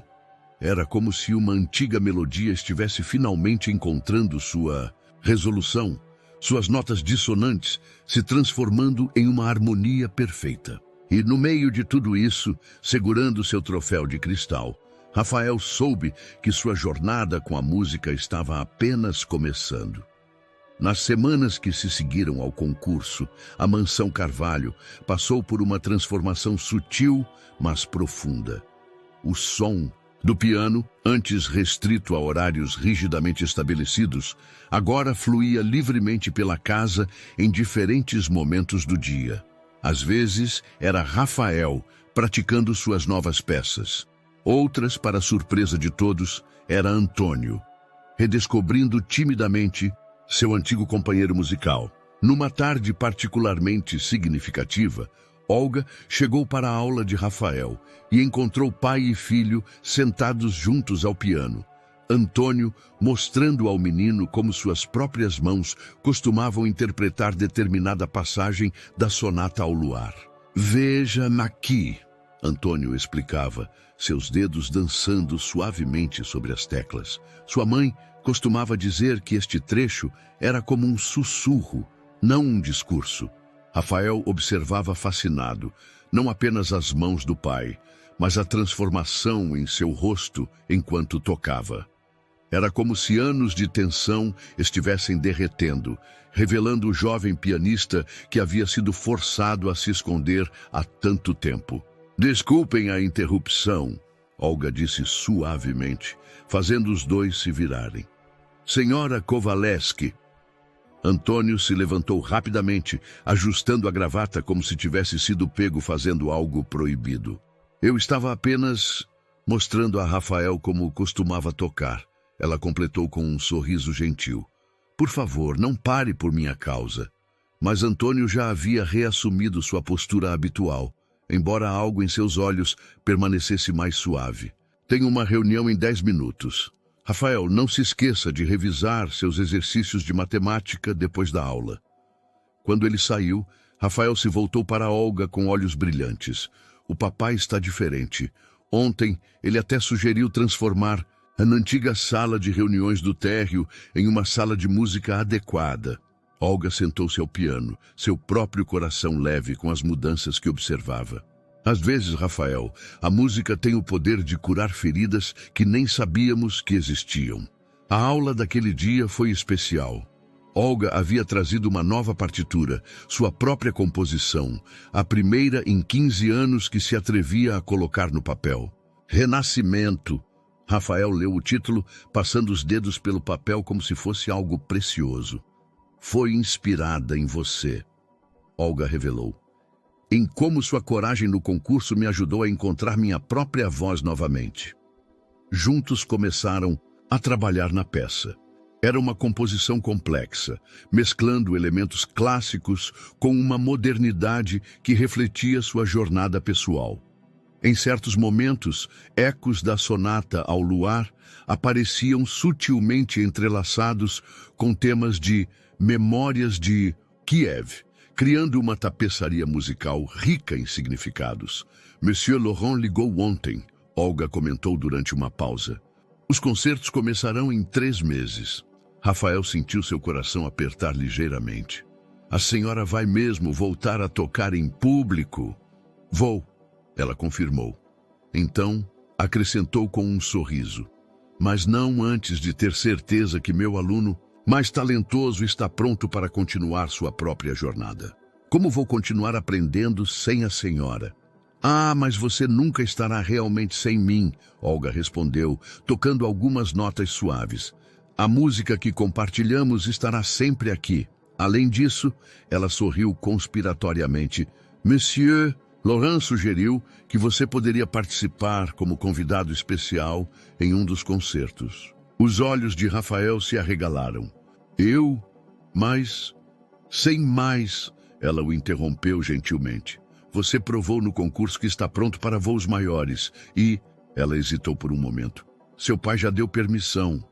Era como se uma antiga melodia estivesse finalmente encontrando sua resolução, suas notas dissonantes se transformando em uma harmonia perfeita. E no meio de tudo isso, segurando seu troféu de cristal, Rafael soube que sua jornada com a música estava apenas começando. Nas semanas que se seguiram ao concurso, a Mansão Carvalho passou por uma transformação sutil, mas profunda. O som do piano, antes restrito a horários rigidamente estabelecidos, agora fluía livremente pela casa em diferentes momentos do dia. Às vezes, era Rafael praticando suas novas peças. Outras, para surpresa de todos, era Antônio, redescobrindo timidamente seu antigo companheiro musical. Numa tarde particularmente significativa, Olga chegou para a aula de Rafael e encontrou pai e filho sentados juntos ao piano. Antônio mostrando ao menino como suas próprias mãos costumavam interpretar determinada passagem da Sonata ao Luar. "Veja-me aqui", Antônio explicava, seus dedos dançando suavemente sobre as teclas. Sua mãe costumava dizer que este trecho era como um sussurro, não um discurso. Rafael observava fascinado, não apenas as mãos do pai, mas a transformação em seu rosto enquanto tocava. Era como se anos de tensão estivessem derretendo, revelando o jovem pianista que havia sido forçado a se esconder há tanto tempo. "Desculpem a interrupção", Olga disse suavemente, fazendo os dois se virarem. "Senhora Kowaleski." Antônio se levantou rapidamente, ajustando a gravata como se tivesse sido pego fazendo algo proibido. "Eu estava apenas mostrando a Rafael como costumava tocar", ela completou com um sorriso gentil. "Por favor, não pare por minha causa." Mas Antônio já havia reassumido sua postura habitual, embora algo em seus olhos permanecesse mais suave. "Tenho uma reunião em 10 minutos. Rafael, não se esqueça de revisar seus exercícios de matemática depois da aula." Quando ele saiu, Rafael se voltou para Olga com olhos brilhantes. "O papai está diferente. Ontem, ele até sugeriu transformar a antiga sala de reuniões do térreo em uma sala de música adequada." Olga sentou-se ao piano, seu próprio coração leve com as mudanças que observava. "Às vezes, Rafael, a música tem o poder de curar feridas que nem sabíamos que existiam." A aula daquele dia foi especial. Olga havia trazido uma nova partitura, sua própria composição, a primeira em 15 anos que se atrevia a colocar no papel. "Renascimento." Rafael leu o título, passando os dedos pelo papel como se fosse algo precioso. "Foi inspirada em você", Olga revelou. "Em como sua coragem no concurso me ajudou a encontrar minha própria voz novamente." Juntos começaram a trabalhar na peça. Era uma composição complexa, mesclando elementos clássicos com uma modernidade que refletia sua jornada pessoal. Em certos momentos, ecos da Sonata ao Luar apareciam sutilmente entrelaçados com temas de Memórias de Kiev, criando uma tapeçaria musical rica em significados. "Monsieur Laurent ligou ontem", Olga comentou durante uma pausa. "Os concertos começarão em 3 meses." Rafael sentiu seu coração apertar ligeiramente. "A senhora vai mesmo voltar a tocar em público?" "Vou", ela confirmou. Então, acrescentou com um sorriso. "Mas não antes de ter certeza que meu aluno mais talentoso está pronto para continuar sua própria jornada." "Como vou continuar aprendendo sem a senhora?" "Ah, mas você nunca estará realmente sem mim", Olga respondeu, tocando algumas notas suaves. "A música que compartilhamos estará sempre aqui." Além disso, ela sorriu conspiratoriamente. "Monsieur Laurent sugeriu que você poderia participar como convidado especial em um dos concertos." Os olhos de Rafael se arregalaram. "Eu? Mas, sem mais, ela o interrompeu gentilmente. Você provou no concurso que está pronto para voos maiores e... Ela hesitou por um momento. Seu pai já deu permissão.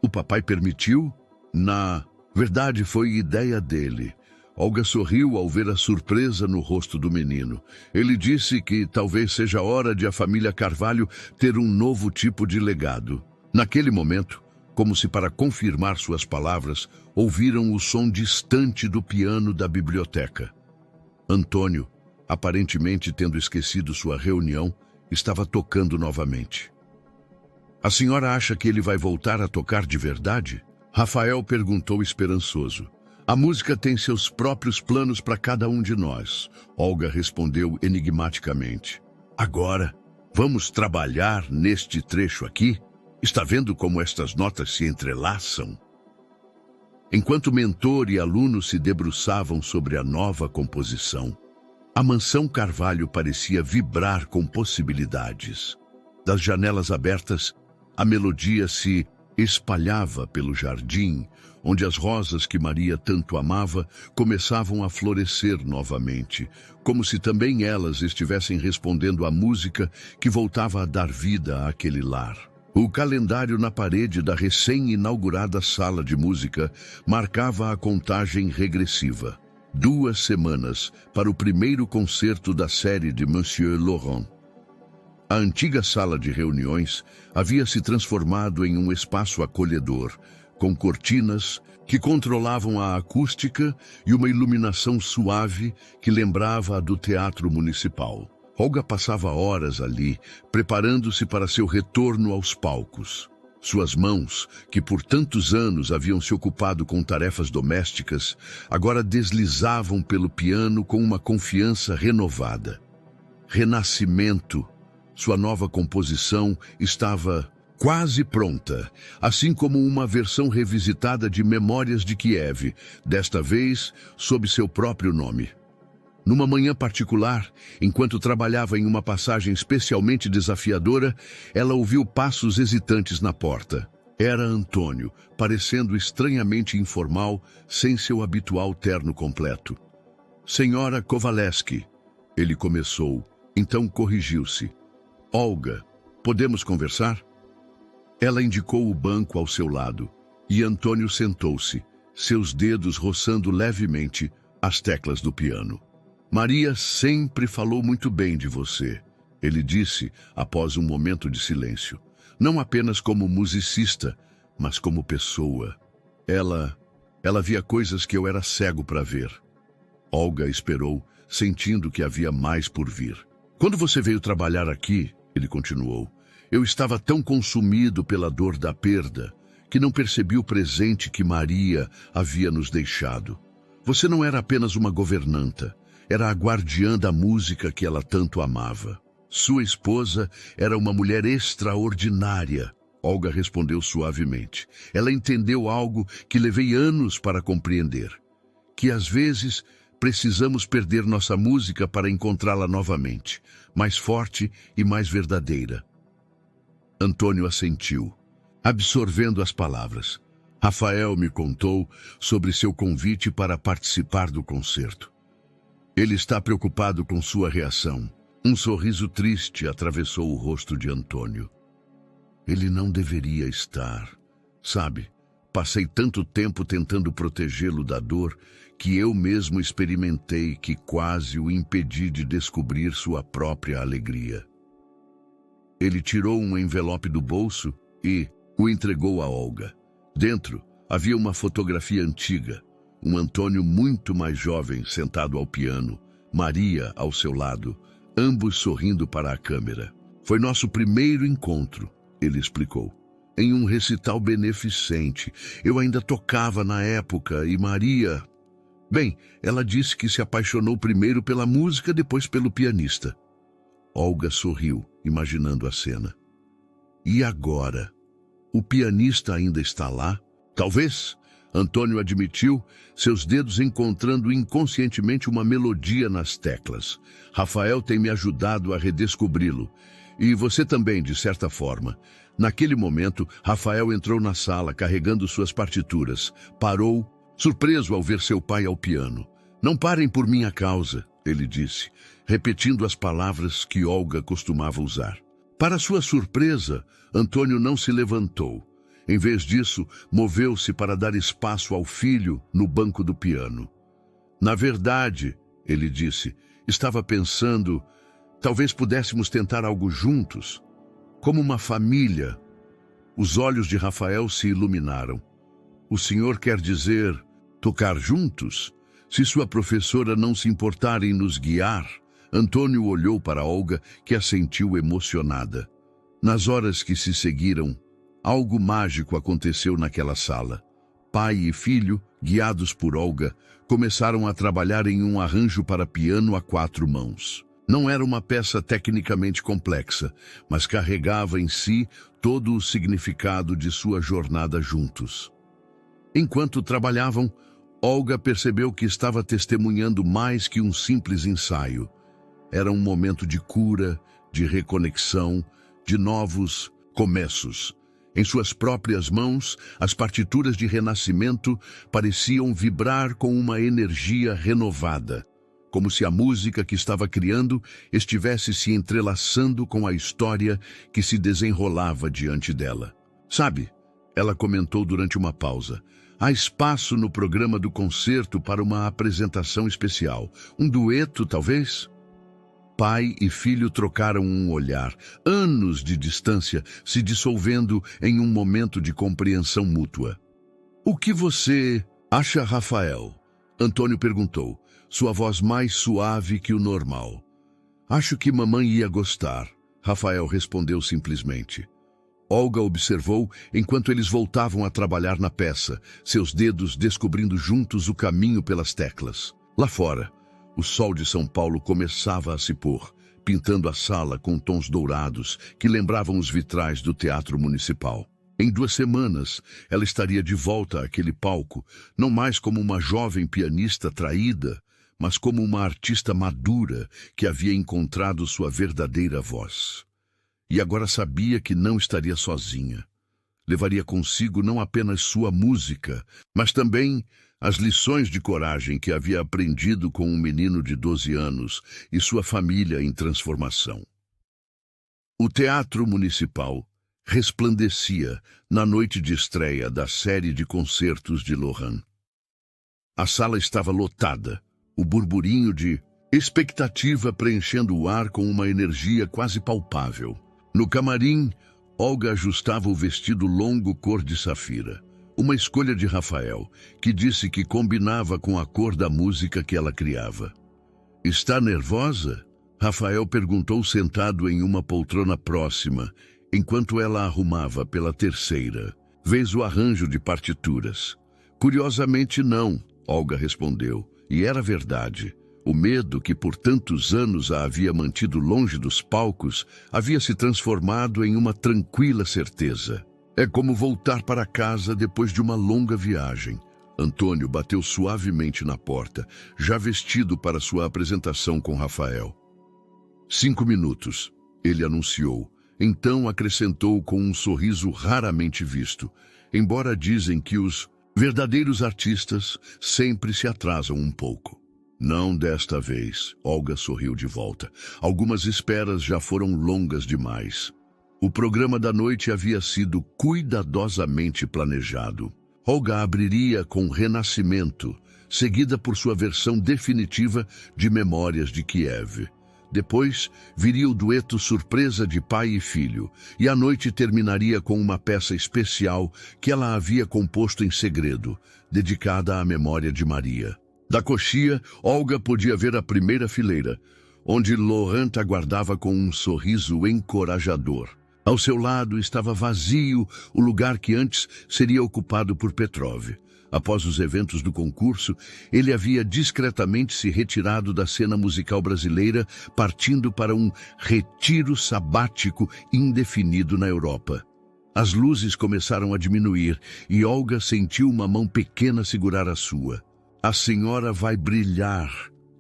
O papai permitiu? Na verdade, foi ideia dele. Olga sorriu ao ver a surpresa no rosto do menino. Ele disse que talvez seja hora de a família Carvalho ter um novo tipo de legado. Naquele momento, como se para confirmar suas palavras, ouviram o som distante do piano da biblioteca. Antônio, aparentemente tendo esquecido sua reunião, estava tocando novamente. A senhora acha que ele vai voltar a tocar de verdade? Rafael perguntou esperançoso. A música tem seus próprios planos para cada um de nós, Olga respondeu enigmaticamente. Agora, vamos trabalhar neste trecho aqui? Está vendo como estas notas se entrelaçam? Enquanto mentor e aluno se debruçavam sobre a nova composição, a mansão Carvalho parecia vibrar com possibilidades. Das janelas abertas, a melodia se espalhava pelo jardim, onde as rosas que Maria tanto amava começavam a florescer novamente, como se também elas estivessem respondendo à música que voltava a dar vida àquele lar. O calendário na parede da recém-inaugurada sala de música marcava a contagem regressiva. 2 semanas para o primeiro concerto da série de Monsieur Laurent. A antiga sala de reuniões havia se transformado em um espaço acolhedor, com cortinas que controlavam a acústica e uma iluminação suave que lembrava a do Teatro Municipal. Olga passava horas ali, preparando-se para seu retorno aos palcos. Suas mãos, que por tantos anos haviam se ocupado com tarefas domésticas, agora deslizavam pelo piano com uma confiança renovada. Renascimento. Sua nova composição estava quase pronta, assim como uma versão revisitada de Memórias de Kiev, desta vez sob seu próprio nome. Numa manhã particular, enquanto trabalhava em uma passagem especialmente desafiadora, ela ouviu passos hesitantes na porta. Era Antônio, parecendo estranhamente informal, sem seu habitual terno completo. Senhora Kowaleski, ele começou, então corrigiu-se. Olga, podemos conversar? Ela indicou o banco ao seu lado, e Antônio sentou-se, seus dedos roçando levemente as teclas do piano. Maria sempre falou muito bem de você, ele disse após um momento de silêncio. Não apenas como musicista, mas como pessoa. Ela via coisas que eu era cego para ver. Olga esperou, sentindo que havia mais por vir. Quando você veio trabalhar aqui, ele continuou, eu estava tão consumido pela dor da perda que não percebi o presente que Maria havia nos deixado. Você não era apenas uma governanta. Era a guardiã da música que ela tanto amava. Sua esposa era uma mulher extraordinária, Olga respondeu suavemente. Ela entendeu algo que levei anos para compreender. Que às vezes precisamos perder nossa música para encontrá-la novamente, mais forte e mais verdadeira. Antônio assentiu, absorvendo as palavras. Rafael me contou sobre seu convite para participar do concerto. Ele está preocupado com sua reação. Um sorriso triste atravessou o rosto de Antônio. Ele não deveria estar. Sabe, passei tanto tempo tentando protegê-lo da dor que eu mesmo experimentei que quase o impedi de descobrir sua própria alegria. Ele tirou um envelope do bolso e o entregou a Olga. Dentro havia uma fotografia antiga. Um Antônio muito mais jovem sentado ao piano, Maria ao seu lado, ambos sorrindo para a câmera. Foi nosso primeiro encontro, ele explicou, em um recital beneficente. Eu ainda tocava na época e Maria... Bem, ela disse que se apaixonou primeiro pela música, depois pelo pianista. Olga sorriu, imaginando a cena. E agora? O pianista ainda está lá? Talvez... Antônio admitiu, seus dedos encontrando inconscientemente uma melodia nas teclas. Rafael tem me ajudado a redescobri-lo. E você também, de certa forma. Naquele momento, Rafael entrou na sala carregando suas partituras. Parou, surpreso ao ver seu pai ao piano. Não parem por minha causa, ele disse, repetindo as palavras que Olga costumava usar. Para sua surpresa, Antônio não se levantou. Em vez disso, moveu-se para dar espaço ao filho no banco do piano. Na verdade, ele disse, estava pensando, talvez pudéssemos tentar algo juntos, como uma família. Os olhos de Rafael se iluminaram. O senhor quer dizer tocar juntos? Se sua professora não se importar em nos guiar? Antônio olhou para Olga, que assentiu emocionada. Nas horas que se seguiram, algo mágico aconteceu naquela sala. Pai e filho, guiados por Olga, começaram a trabalhar em um arranjo para piano a 4 mãos. Não era uma peça tecnicamente complexa, mas carregava em si todo o significado de sua jornada juntos. Enquanto trabalhavam, Olga percebeu que estava testemunhando mais que um simples ensaio. Era um momento de cura, de reconexão, de novos começos. Em suas próprias mãos, as partituras de renascimento pareciam vibrar com uma energia renovada, como se a música que estava criando estivesse se entrelaçando com a história que se desenrolava diante dela. Sabe, ela comentou durante uma pausa, há espaço no programa do concerto para uma apresentação especial. Um dueto, talvez? Pai e filho trocaram um olhar, anos de distância se dissolvendo em um momento de compreensão mútua. O que você acha, Rafael? Antônio perguntou, sua voz mais suave que o normal. Acho que mamãe ia gostar, Rafael respondeu simplesmente. Olga observou enquanto eles voltavam a trabalhar na peça, seus dedos descobrindo juntos o caminho pelas teclas. Lá fora, o sol de São Paulo começava a se pôr, pintando a sala com tons dourados que lembravam os vitrais do Teatro Municipal. Em 2 semanas, ela estaria de volta àquele palco, não mais como uma jovem pianista traída, mas como uma artista madura que havia encontrado sua verdadeira voz. E agora sabia que não estaria sozinha. Levaria consigo não apenas sua música, mas também as lições de coragem que havia aprendido com um menino de 12 anos e sua família em transformação. O Teatro Municipal resplandecia na noite de estreia da série de concertos de Lohan. A sala estava lotada, o burburinho de expectativa preenchendo o ar com uma energia quase palpável. No camarim, Olga ajustava o vestido longo cor de safira, uma escolha de Rafael, que disse que combinava com a cor da música que ela criava. Está nervosa? Rafael perguntou sentado em uma poltrona próxima, enquanto ela arrumava pela 3ª vez o arranjo de partituras. Curiosamente não, Olga respondeu, e era verdade. O medo que por tantos anos a havia mantido longe dos palcos havia se transformado em uma tranquila certeza. É como voltar para casa depois de uma longa viagem. Antônio bateu suavemente na porta, já vestido para sua apresentação com Rafael. 5 minutos, ele anunciou. Então acrescentou com um sorriso raramente visto. Embora dizem que os verdadeiros artistas sempre se atrasam um pouco. Não desta vez, Olga sorriu de volta. Algumas esperas já foram longas demais. O programa da noite havia sido cuidadosamente planejado. Olga abriria com Renascimento, seguida por sua versão definitiva de Memórias de Kiev. Depois, viria o dueto surpresa de pai e filho, e a noite terminaria com uma peça especial que ela havia composto em segredo, dedicada à memória de Maria. Da coxia, Olga podia ver a primeira fileira, onde Laurent aguardava com um sorriso encorajador. Ao seu lado estava vazio o lugar que antes seria ocupado por Petrov. Após os eventos do concurso, ele havia discretamente se retirado da cena musical brasileira, partindo para um retiro sabático indefinido na Europa. As luzes começaram a diminuir e Olga sentiu uma mão pequena segurar a sua. A senhora vai brilhar,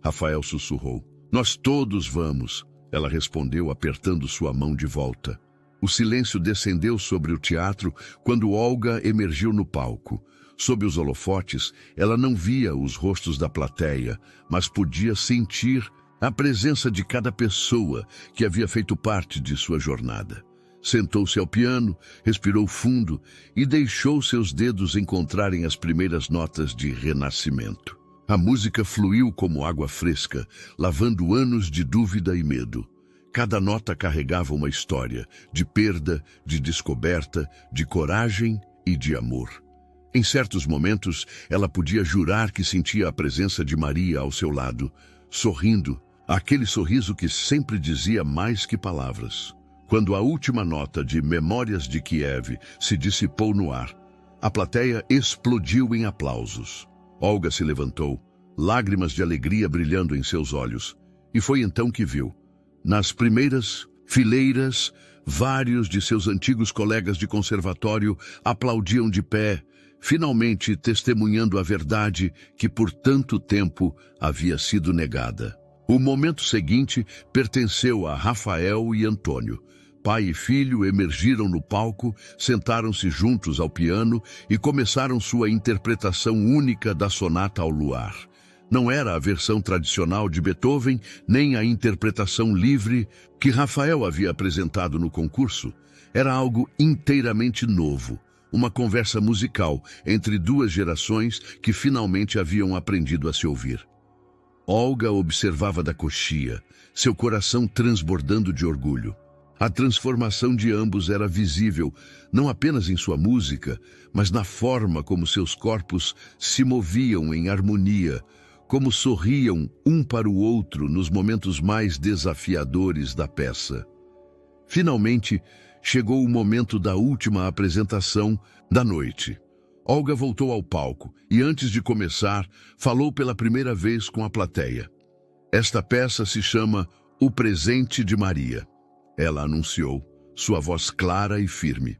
Rafael sussurrou. Nós todos vamos, ela respondeu apertando sua mão de volta. O silêncio descendeu sobre o teatro quando Olga emergiu no palco. Sob os holofotes, ela não via os rostos da plateia, mas podia sentir a presença de cada pessoa que havia feito parte de sua jornada. Sentou-se ao piano, respirou fundo e deixou seus dedos encontrarem as primeiras notas de renascimento. A música fluiu como água fresca, lavando anos de dúvida e medo. Cada nota carregava uma história, de perda, de descoberta, de coragem e de amor. Em certos momentos, ela podia jurar que sentia a presença de Maria ao seu lado, sorrindo, aquele sorriso que sempre dizia mais que palavras. Quando a última nota de Memórias de Kiev se dissipou no ar, a plateia explodiu em aplausos. Olga se levantou, lágrimas de alegria brilhando em seus olhos, e foi então que viu, nas primeiras fileiras, vários de seus antigos colegas de conservatório aplaudiam de pé, finalmente testemunhando a verdade que por tanto tempo havia sido negada. O momento seguinte pertenceu a Rafael e Antônio. Pai e filho emergiram no palco, sentaram-se juntos ao piano e começaram sua interpretação única da Sonata ao Luar. Não era a versão tradicional de Beethoven, nem a interpretação livre que Rafael havia apresentado no concurso. Era algo inteiramente novo, uma conversa musical entre duas gerações que finalmente haviam aprendido a se ouvir. Olga observava da coxia, seu coração transbordando de orgulho. A transformação de ambos era visível, não apenas em sua música, mas na forma como seus corpos se moviam em harmonia, como sorriam um para o outro nos momentos mais desafiadores da peça. Finalmente, chegou o momento da última apresentação da noite. Olga voltou ao palco e, antes de começar, falou pela primeira vez com a plateia. Esta peça se chama O Presente de Maria. Ela anunciou, sua voz clara e firme.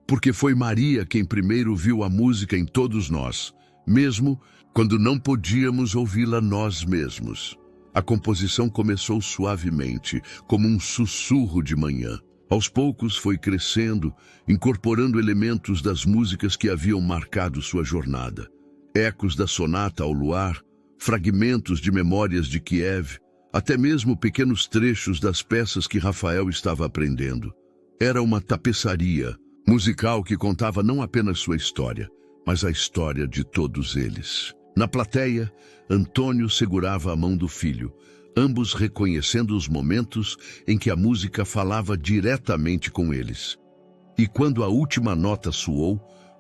Porque foi Maria quem primeiro viu a música em todos nós, mesmo quando não podíamos ouvi-la nós mesmos. A composição começou suavemente, como um sussurro de manhã. Aos poucos foi crescendo, incorporando elementos das músicas que haviam marcado sua jornada. Ecos da Sonata ao Luar, fragmentos de Memórias de Kiev, até mesmo pequenos trechos das peças que Rafael estava aprendendo. Era uma tapeçaria musical que contava não apenas sua história, mas a história de todos eles. Na plateia, Antônio segurava a mão do filho, ambos reconhecendo os momentos em que a música falava diretamente com eles. E quando a última nota soou,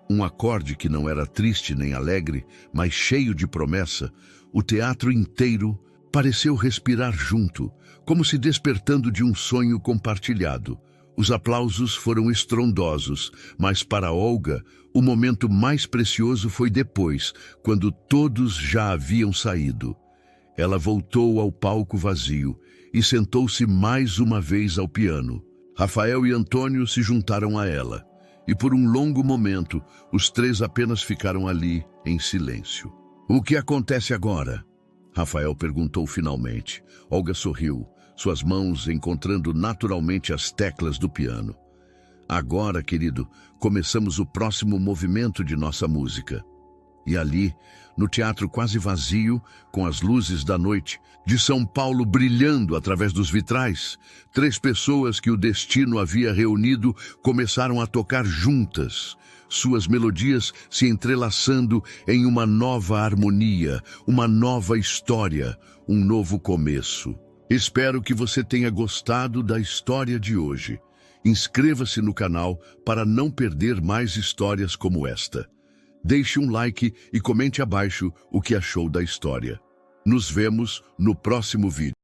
um acorde que não era triste nem alegre, mas cheio de promessa, o teatro inteiro pareceu respirar junto, como se despertando de um sonho compartilhado. Os aplausos foram estrondosos, mas para Olga, o momento mais precioso foi depois, quando todos já haviam saído. Ela voltou ao palco vazio e sentou-se mais uma vez ao piano. Rafael e Antônio se juntaram a ela, e por um longo momento, os três apenas ficaram ali, em silêncio. O que acontece agora? Rafael perguntou finalmente. Olga sorriu, suas mãos encontrando naturalmente as teclas do piano. Agora, querido, começamos o próximo movimento de nossa música. E ali, no teatro quase vazio, com as luzes da noite, de São Paulo brilhando através dos vitrais, três pessoas que o destino havia reunido começaram a tocar juntas, suas melodias se entrelaçando em uma nova harmonia, uma nova história, um novo começo. Espero que você tenha gostado da história de hoje. Inscreva-se no canal para não perder mais histórias como esta. Deixe um like e comente abaixo o que achou da história. Nos vemos no próximo vídeo.